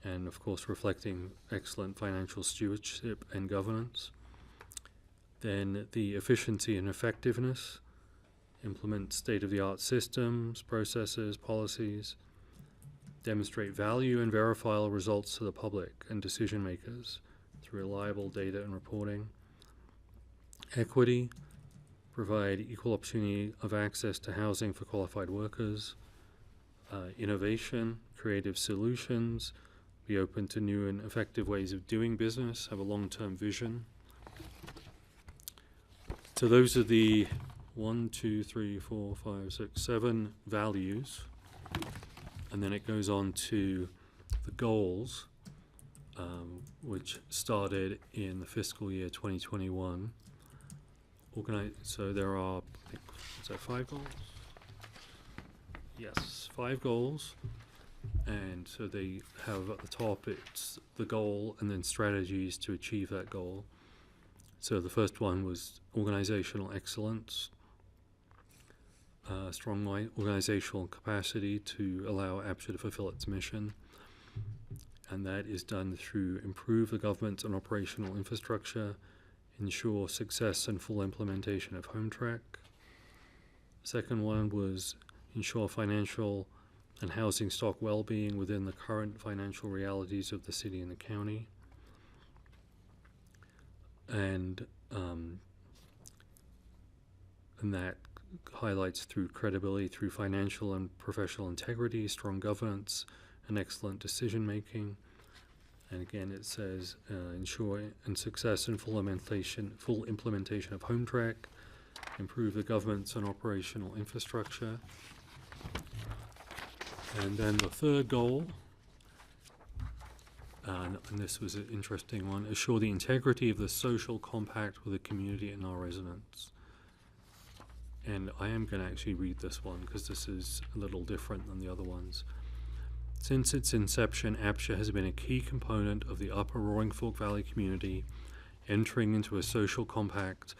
and of course reflecting excellent financial stewardship and governance. Then the efficiency and effectiveness, implement state-of-the-art systems, processes, policies, demonstrate value and verifiable results to the public and decision makers through reliable data and reporting. Equity, provide equal opportunity of access to housing for qualified workers. Innovation, creative solutions, be open to new and effective ways of doing business, have a long-term vision. So those are the 7 values, and then it goes on to the goals, which started in the fiscal year 2021. So there are, I think, is that 5 goals? Yes, 5 goals. And so they have at the top, it's the goal and then strategies to achieve that goal. So the first one was organizational excellence, strong organizational capacity to allow APCHA to fulfill its mission. And that is done through improve the government and operational infrastructure, ensure success and full implementation of home track. Second one was ensure financial and housing stock well-being within the current financial realities of the city and the county. And that highlights through credibility, through financial and professional integrity, strong governance, and excellent decision-making. And again, it says ensure and success and full implementation of home track, improve the governance and operational infrastructure. And then the third goal, and this was an interesting one, assure the integrity of the social compact with the community and our residents. And I am going to actually read this one because this is a little different than the other ones. Since its inception, APCHA has been a key component of the Upper Roaring Fork Valley community, entering into a social compact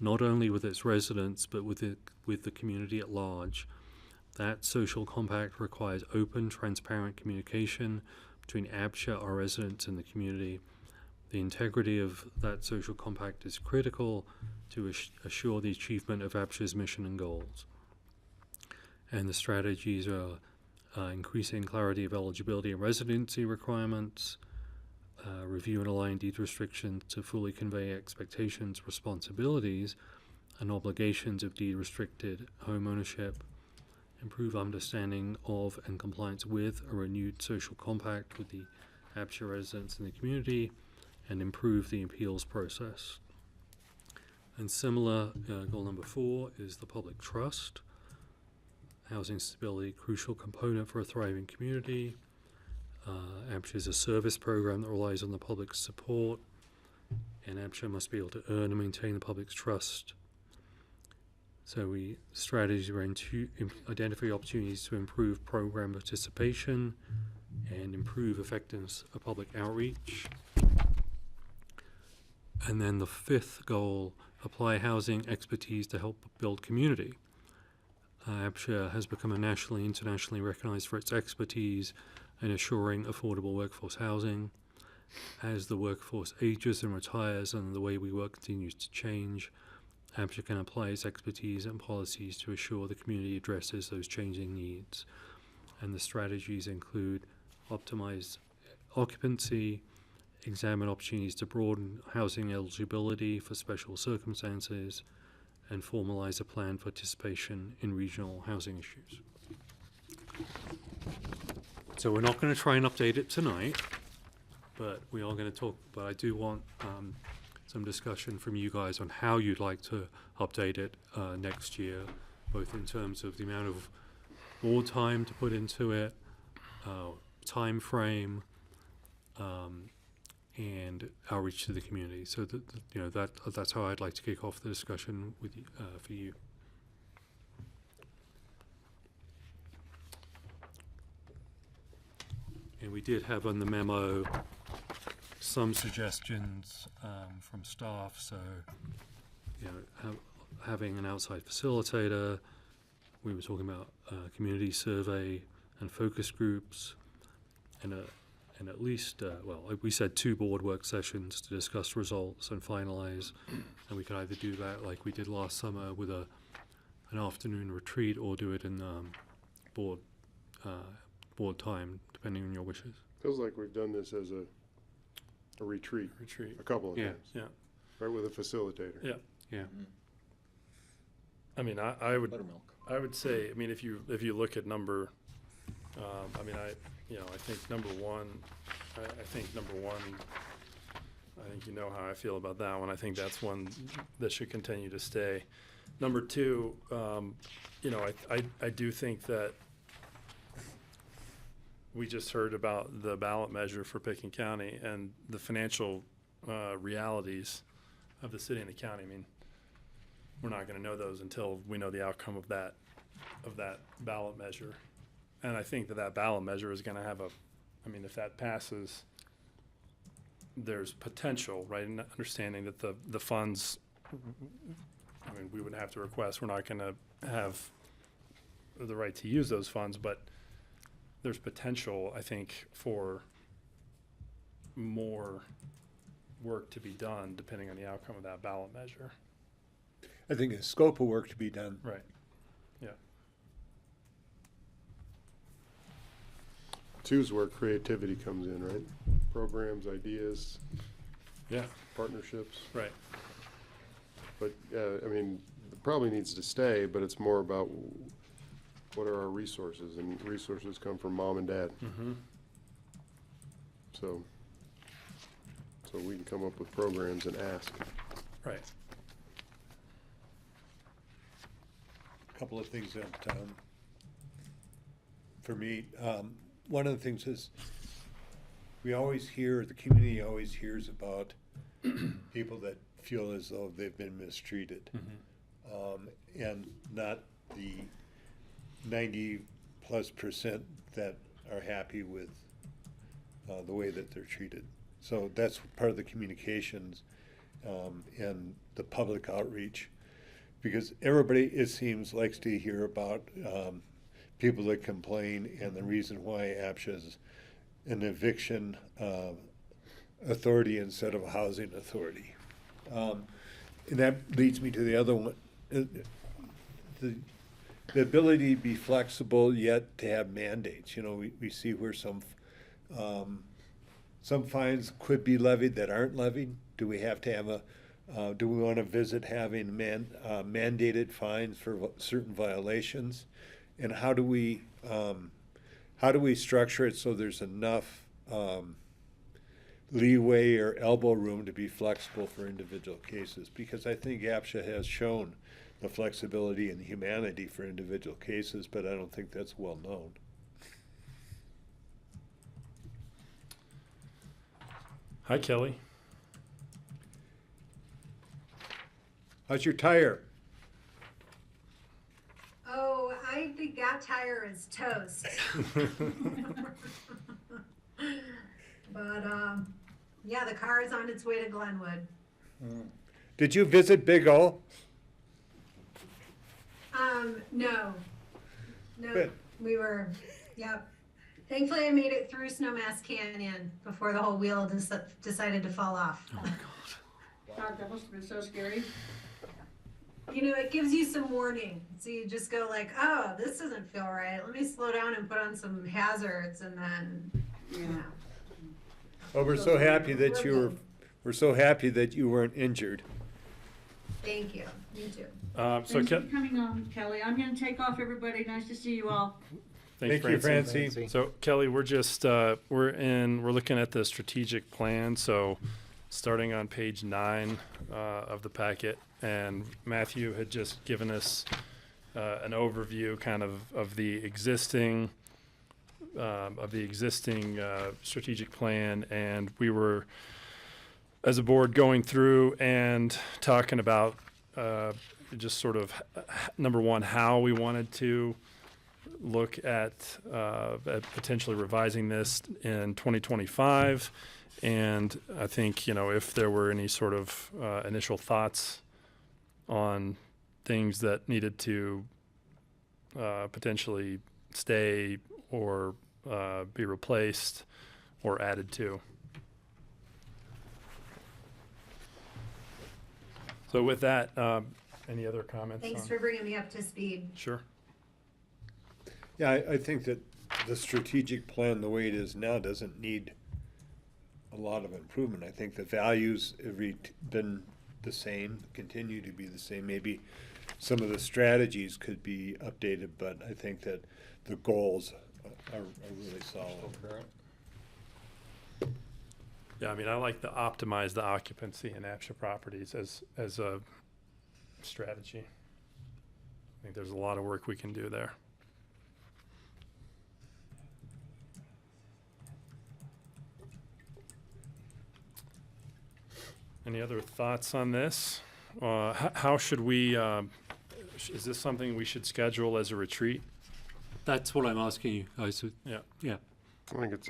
not only with its residents but with the community at large. That social compact requires open, transparent communication between APCHA, our residents, and the community. The integrity of that social compact is critical to assure the achievement of APCHA's mission and goals. And the strategies are increasing clarity of eligibility and residency requirements, review and align deed restrictions to fully convey expectations, responsibilities, and obligations of deed-restricted home ownership, improve understanding of and compliance with a renewed social compact with the APCHA residents in the community, and improve the appeals process. And similar, goal number 4 is the public trust. Housing stability, crucial component for a thriving community. APCHA is a service program that relies on the public's support, and APCHA must be able to earn and maintain the public's trust. So strategies are to identify opportunities to improve program participation and improve effectiveness of public outreach. And then the 5th goal, apply housing expertise to help build community. APCHA has become a nationally, internationally recognized for its expertise in assuring affordable workforce housing. As the workforce ages and retires and the way we work continues to change, APCHA can apply its expertise and policies to assure the community addresses those changing needs. And the strategies include optimize occupancy, examine opportunities to broaden housing eligibility for special circumstances, and formalize a planned participation in regional housing issues. So we're not going to try and update it tonight, but we are going to talk, but I do want some discussion from you guys on how you'd like to update it next year, both in terms of the amount of board time to put into it, time frame, and outreach to the community. So that's how I'd like to kick off the discussion with you, for you. And we did have on the memo some suggestions from staff. So, having an outside facilitator. We were talking about community survey and focus groups, and at least, like we said, 2 board work sessions to discuss results and finalize. And we could either do that like we did last summer with an afternoon retreat, or do it in board time, depending on your wishes. Feels like we've done this as a retreat a couple of times. Yeah. Right, with a facilitator. Yeah. Yeah. I mean, I would say, I mean, if you look at number, I think number one, I think you know how I feel about that one. I think that's one that should continue to stay. Number 2, I do think that we just heard about the ballot measure for Pitkin County and the financial realities of the city and the county. I mean, we're not going to know those until we know the outcome of that ballot measure. And I think that ballot measure is going to have if that passes, there's potential, right, in understanding that the funds, we would have to request, we're not going to have the right to use those funds, but there's potential, I think, for more work to be done depending on the outcome of that ballot measure. I think a scope of work to be done. Right. Yeah. 2 is where creativity comes in, right? Programs, ideas, Yeah. partnerships. Right. But, it probably needs to stay, but it's more about what are our resources, and resources come from mom and dad. Mm-hmm. So we can come up with programs and ask. Right. A couple of things that, for me, one of the things is the community always hears about people that feel as though they've been mistreated. Mm-hmm. And not the 90+% that are happy with the way that they're treated. So that's part of the communications and the public outreach, because everybody, it seems, likes to hear about people that complain, and the reason why APCHA is an eviction authority instead of a housing authority. And that leads me to the other one. the ability to be flexible yet to have mandates. You know, we see where some fines could be levied that aren't levied. Do we have to have do we want to visit having mandated fines for certain violations? And how do we structure it so there's enough leeway or elbow room to be flexible for individual cases? Because I think APCHA has shown the flexibility and the humanity for individual cases, but I don't think that's well known. Hi, Kelly. How's your tire? Oh, I think that tire is toast. But, yeah, the car is on its way to Glenwood. Did you visit Big O? No. No, Good. we were, yep. Thankfully, I made it through Snowmass Canyon before the whole wheel decided to fall off. God, that must have been so scary. You know, it gives you some warning. So you just go like, oh, this doesn't feel right. Let me slow down and put on some hazards, and then, you know. Well, we're so happy that we're so happy that you weren't injured. Thank you. Me too. So Thanks for coming on, Kelly. I'm gonna take off, everybody. Nice to see you all. thank you, Francie. So Kelly, we're just we're looking at the strategic plan. So starting on page 9 of the packet, and Matthew had just given us an overview, kind of the existing strategic plan, and we were, as a board, going through and talking about just sort of number one, how we wanted to look at potentially revising this in 2025. And I think, you know, if there were any sort of initial thoughts on things that needed to potentially stay or be replaced or added to. So with that, any other comments? Thanks for bringing me up to speed. Sure. Yeah, I think that the strategic plan, the way it is now, doesn't need a lot of improvement. I think the values have been the same, continue to be the same. Maybe some of the strategies could be updated, but I think that the goals are really solid. Yeah, I mean, I like the optimize the occupancy in APCHA properties as a strategy. I think there's a lot of work we can do there. Any other thoughts on this? How should we, is this something we should schedule as a retreat? That's what I'm asking you guys. Yeah. Yeah. I think it's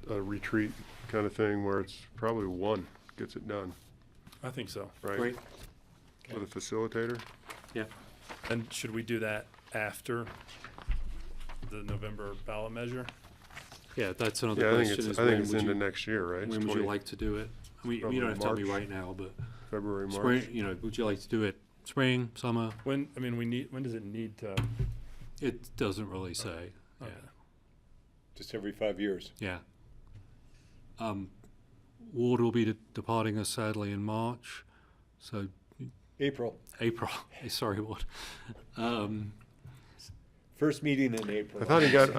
a retreat kind of thing where it's probably one gets it done, I think so. right? Great. With a facilitator. Yeah. And should we do that after the November ballot measure? Yeah, that's another Yeah, I question. think is I think when it's would into you- next year, right? It's When would you 20 like to do it? I mean, Probably you don't have to tell me March. right now, but February, March. spring, you know, would you like to do it spring, summer? When does it need to? It doesn't really say. Yeah. Okay. Just every 5 years. Yeah. Ward will be departing us sadly in March, so April. April. Sorry, Ward. First meeting in April. I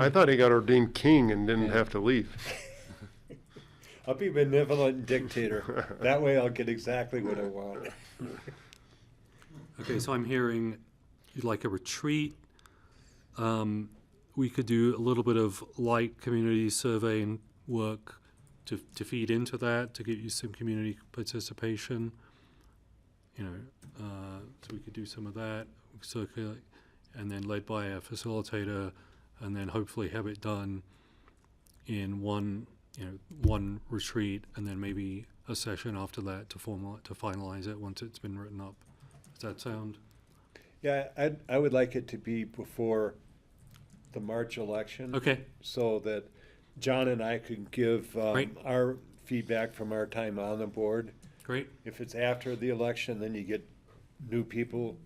thought he got ordained king and didn't have to leave. I'll be benevolent dictator. That way I'll get exactly what I want. Okay, so I'm hearing you'd like a retreat. We could do a little bit of light community surveying work to feed into that, to get you some community participation. You know, so we could do some of that, circulate, and then led by a facilitator, and then hopefully have it done in one retreat, and then maybe a session after that to finalize it once it's been written up. Does that sound? Yeah, I would like it to be before the March election. Okay. So that John and I could give Great. our feedback from our time on the board. Great. If it's after the election, then you get new people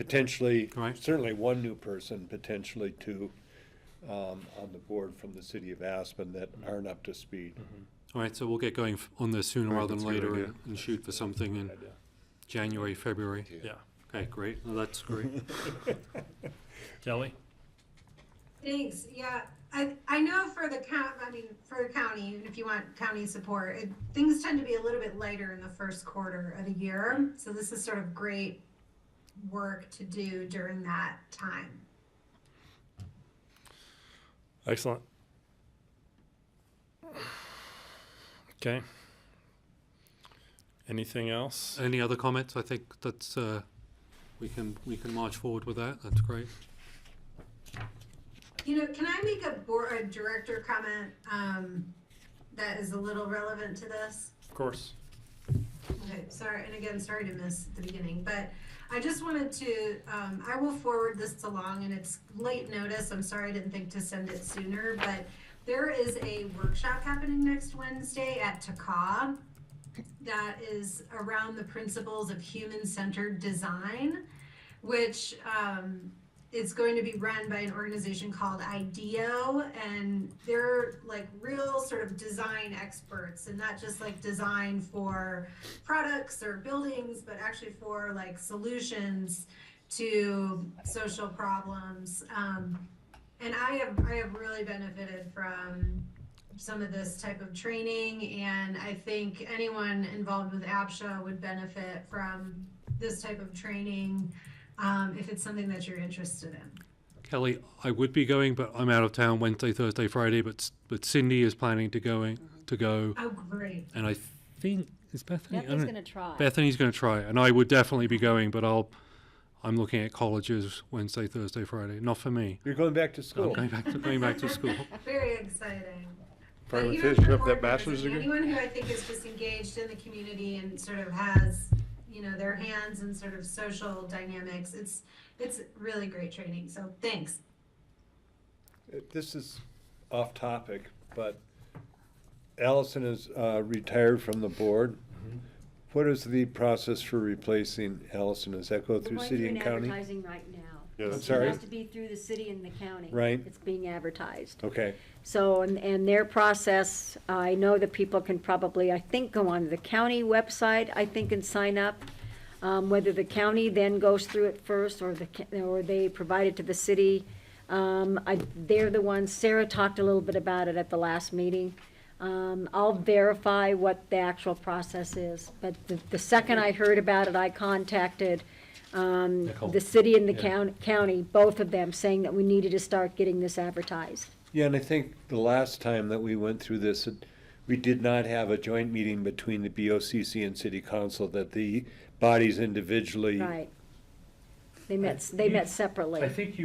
potentially, Right. certainly one new person, potentially two, on the board from the city of Aspen that aren't up to speed. All right, so we'll get going on this sooner Right, rather than that's a good later idea. and shoot for something in idea. January, February. Yeah. Okay, great. Well, that's great. Kelly? Thanks. Yeah, I know for the for the county, and if you want county support, things tend to be a little bit lighter in the first quarter of the year. So this is sort of great work to do during that time. Excellent. Okay. Anything else? Any other comments? I think that's, we can march forward with that. That's great. You know, can I make a director comment that is a little relevant to this? Of course. Okay, sorry, and again, sorry to miss the beginning, but I just wanted to, I will forward this along, and it's late notice, I'm sorry I didn't think to send it sooner, but there is a workshop happening next Wednesday at A.P.C.H.A that is around the principles of human-centered design, which is going to be run by an organization called IDEO, and they're like real sort of design experts, and not just like design for products or buildings, but actually for like solutions to social problems. And I have really benefited from some of this type of training, and I think anyone involved with APCHA would benefit from this type of training if it's something that you're interested in. Kelly, I would be going, but I'm out of town Wednesday, Thursday, Friday, but Cindy is planning to go. Oh, great. And I think, is Bethany? I Bethany's don't- gonna try. Bethany's going to try, and I would definitely be going, but I'm looking at colleges Wednesday, Thursday, Friday. Not for me. You're going back to I'm school. going back to school. Very exciting. Part of But even finishing for up that board members, bachelor's degree? anyone who I think is just engaged in the community and sort of has, you know, their hands in sort of social dynamics, it's really great training. So thanks. This is off topic, but Allison is retired from the board. What is the process for replacing Allison? Does that go We're through going city through and county? advertising right now. Yeah, I'm that's sorry? It has to be through the city and the county. Right. It's being advertised. Okay, So, and their process, I know that people can probably, I think, go on the county website, I think, and sign up. Whether the county then goes through it first, or or they provide it to the city. They're the ones, Sarah talked a little bit about it at the last meeting. I'll verify what the actual process is, but the second I heard about it, I contacted Nicole. the city and the Yeah. county, both of them, saying that we needed to start getting this advertised. yeah, and I think the last time that we went through this, we did not have a joint meeting between the BOCC and city council, that the bodies individually. Right. They met separately. I think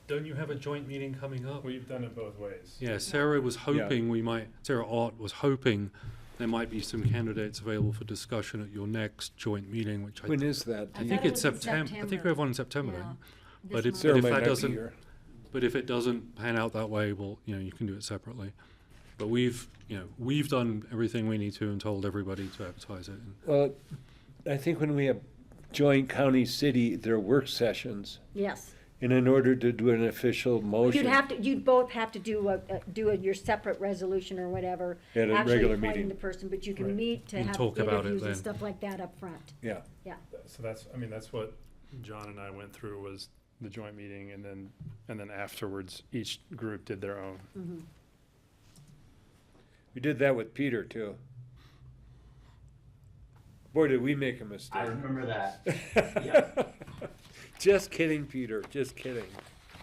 don't you have a joint meeting coming up? We've done it both ways. Yeah, Sarah was hoping Sarah Art was hoping there might be some candidates available for discussion at your next joint meeting, which When is that? I I think thought it it's was in September. I think we September. have one in September. Yeah, don't you? this But if, month. Sarah but if might that not be doesn't, here. but if it doesn't pan out that way, well, you can do it separately. But we've done everything we need to and told everybody to advertise it. Well, I think when we have joint county-city, there are work sessions, Yes. and in order to do an official motion. You'd both have to do your separate resolution or whatever. At a actually regular appointing meeting. the person, but you can Right. meet to And have talk about it interviews and then. stuff like that up front. Yeah, Yeah. So that's what John and I went through, was the joint meeting, and then afterwards, each group did their own. Mhm. we did that with Peter, too. Boy, did we make a mistake. I remember that. Yeah. Just kidding, Peter, just kidding.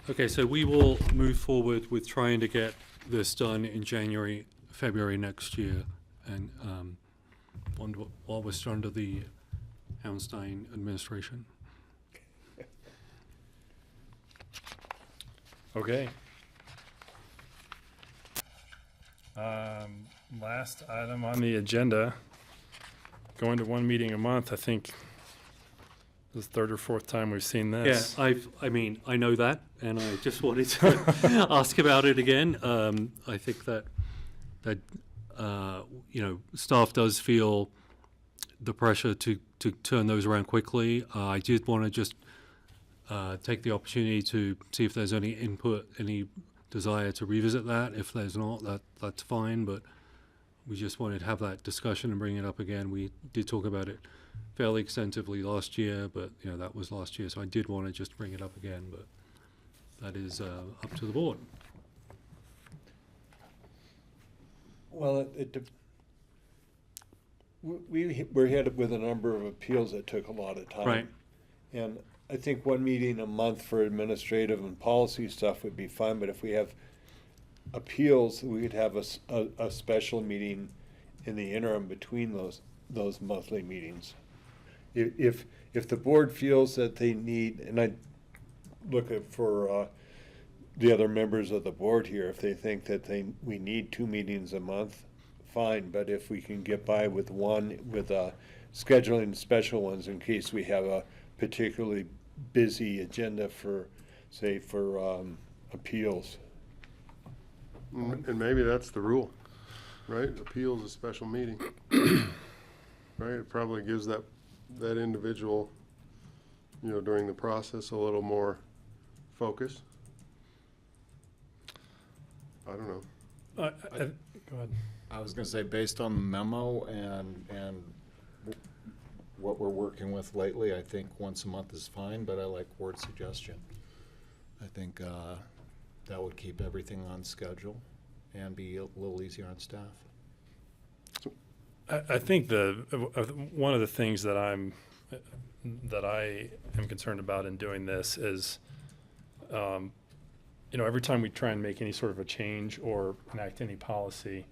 Okay, so we will move forward with trying to get this done in January, February next year, and while we're still under the Houndstein administration. Okay. Last item on the agenda, going to one meeting a month. I think this is the third or fourth time we've seen Yeah, this. I know that, and I just wanted to ask about it again. I think that staff does feel the pressure to turn those around quickly. I did want to just take the opportunity to see if there's any input, any desire to revisit that. If there's not, that's fine, but we just wanted to have that discussion and bring it up again. We did talk about it fairly extensively last year, but that was last year, so I did want to just bring it up again, but that is up to the board. Well, we were hit with a number of appeals that took a lot of time. Right. And I think one meeting a month for administrative and policy stuff would be fine, but if we have appeals, we could have a special meeting in the interim between those monthly meetings. If the board feels that they need, and I look for the other members of the board here, if they think that we need 2 meetings a month, fine, but if we can get by with one, with scheduling special ones in case we have a particularly busy agenda for, say, for appeals. And maybe that's the rule, right? Appeals a special meeting, right? It probably gives that individual, during the process a little more focus. I don't know. Go ahead. I was going to say, based on the memo and what we're working with lately, I think once a month is fine, but I like Ward's suggestion. I think that would keep everything on schedule and be a little easier on staff. I think one of the things that I am concerned about in doing this is, every time we try and make any sort of a change or enact any policy,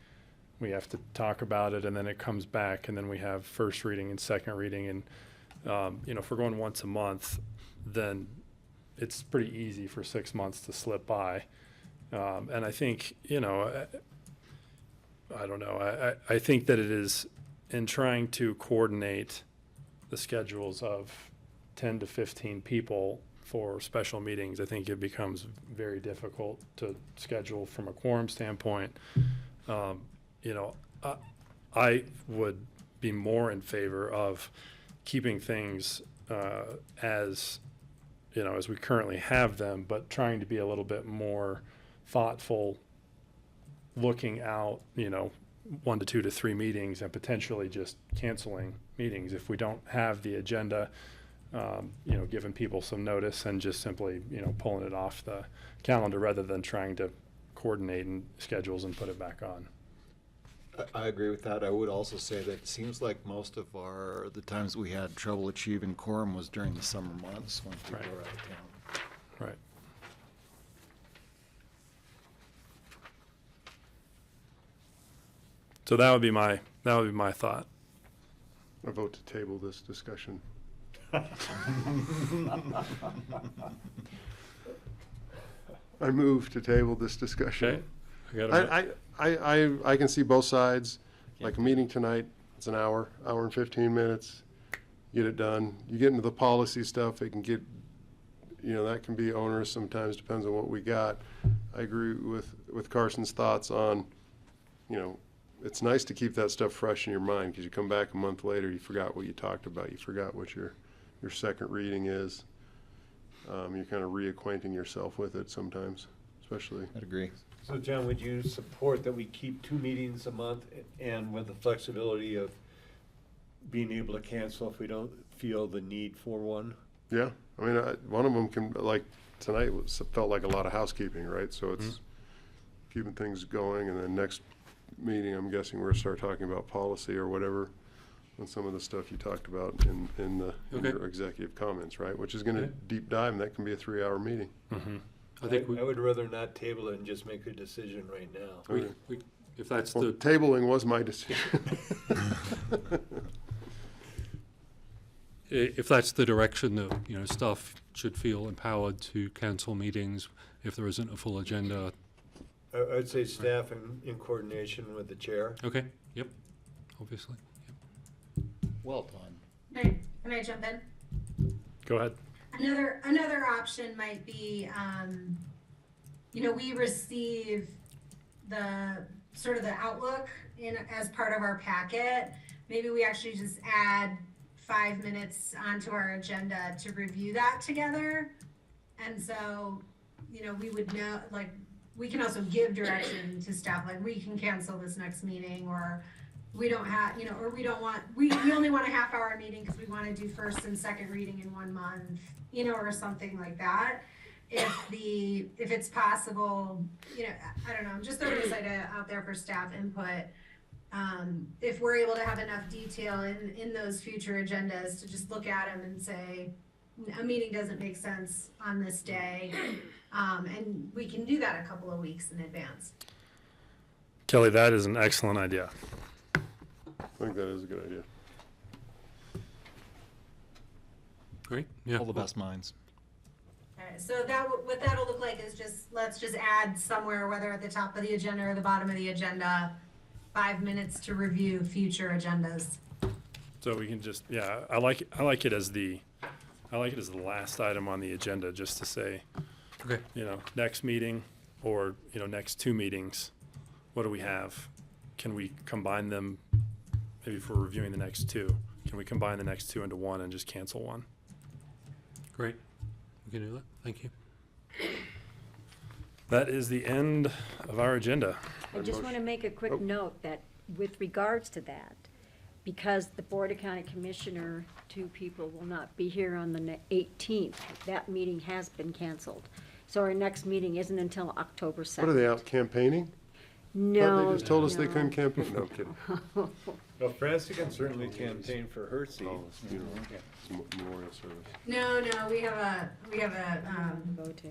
we have to talk about it, and then it comes back, and then we have first reading and second reading, and if we're going once a month, then it's pretty easy for 6 months to slip by. And I think, I don't know, I think that it is, in trying to coordinate the schedules of 10 to 15 people for special meetings, I think it becomes very difficult to schedule from a quorum standpoint. I would be more in favor of keeping things as we currently have them, but trying to be a little bit more thoughtful, looking out, 1 to 2 to 3 meetings, and potentially just canceling meetings if we don't have the agenda, giving people some notice and just simply, pulling it off the calendar rather than trying to coordinate and schedules and put it back on. I agree with that. I would also say that it seems like most of the times we had trouble achieving quorum was during the summer months when people Right. were out of town. Right. So that would be my thought. I vote to table this discussion. I move to table this discussion. Okay. I can see both sides. Like a meeting tonight, it's an hour and 15 minutes. Get it done. You get into the policy stuff, it can get, that can be onerous sometimes, depends on what we got. I agree with Carson's thoughts on, it's nice to keep that stuff fresh in your mind, because you come back a month later, you forgot what you talked about, you forgot what your second reading is. You're kind of reacquainting yourself with it sometimes, especially. I'd agree. So John, would you support that we keep 2 meetings a month and with the flexibility of being able to cancel if we don't feel the need for one? Yeah, I mean, one of them can, like tonight, felt like a lot of housekeeping, right? So it's keeping things going, and then next meeting, I'm guessing we're gonna start talking about policy or whatever, on some of the stuff you talked about in your executive comments, right? Which is gonna deep dive, and that can be a 3-hour meeting. Mm-hmm. I would rather not table it and just make a decision right now. If that's Well, the tabling was my decision. if that's the direction that staff should feel empowered to cancel meetings if there isn't a full agenda. I'd say staff in coordination with the chair. Okay. Yep. Obviously. Well done. Can I jump in? Go ahead. Another option might be, we receive the sort of the outlook as part of our packet. Maybe we actually just add 5 minutes onto our agenda to review that together. And so, you know, we would know, like, we can also give direction to staff, like, we can cancel this next meeting, or we don't have, you know, or we don't want, we only want a half-hour meeting because we want to do first and second reading in 1 month, you know, or something like that. If it's possible, you know, I don't know, I'm just throwing this idea out there for staff input. If we're able to have enough detail in those future agendas to just look at them and say, a meeting doesn't make sense on this day, and we can do that a couple of weeks in advance. Kelly, that is an excellent idea. I think that is a good idea. Great, yeah. All the best minds. Alright, so what that'll look like is let's just add somewhere, whether at the top of the agenda or the bottom of the agenda, 5 minutes to review future agendas. So we can just, yeah, I like it as the last item on the agenda, just to say, Okay. you know, next meeting, or, you know, next 2 meetings, what do we have? Can we combine them, maybe if we're reviewing the next 2, can we combine the next 2 into 1 and just cancel 1? Great. We can do that. Thank you. That is the end of our agenda. I just want to make a quick note that with regards to that, because the Board of County Commissioner, 2 people will not be here on the 18th, that meeting has been canceled. So our next meeting isn't until October 2nd. What are they out campaiigning? No. They just told us they no. couldn't campaign. No, I'm kidding. Well, Francie can certainly campaign for her seat. Oh, it's beautiful. It's a memorial service. No, we have a Go to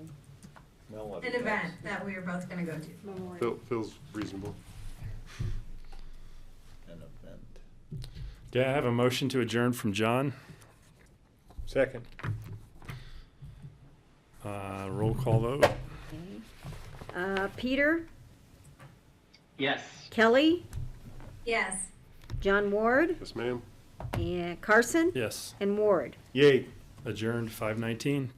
Melody an does. event that we are both gonna go to. Memorial. Feels reasonable. An event. Okay, I have a motion to adjourn from John. Second. Roll call vote. Okay. Peter, Yes. Kelly, Yes. John Ward, Yes, ma'am. and Carson, Yes, and Ward. Yay. adjourned 5:19.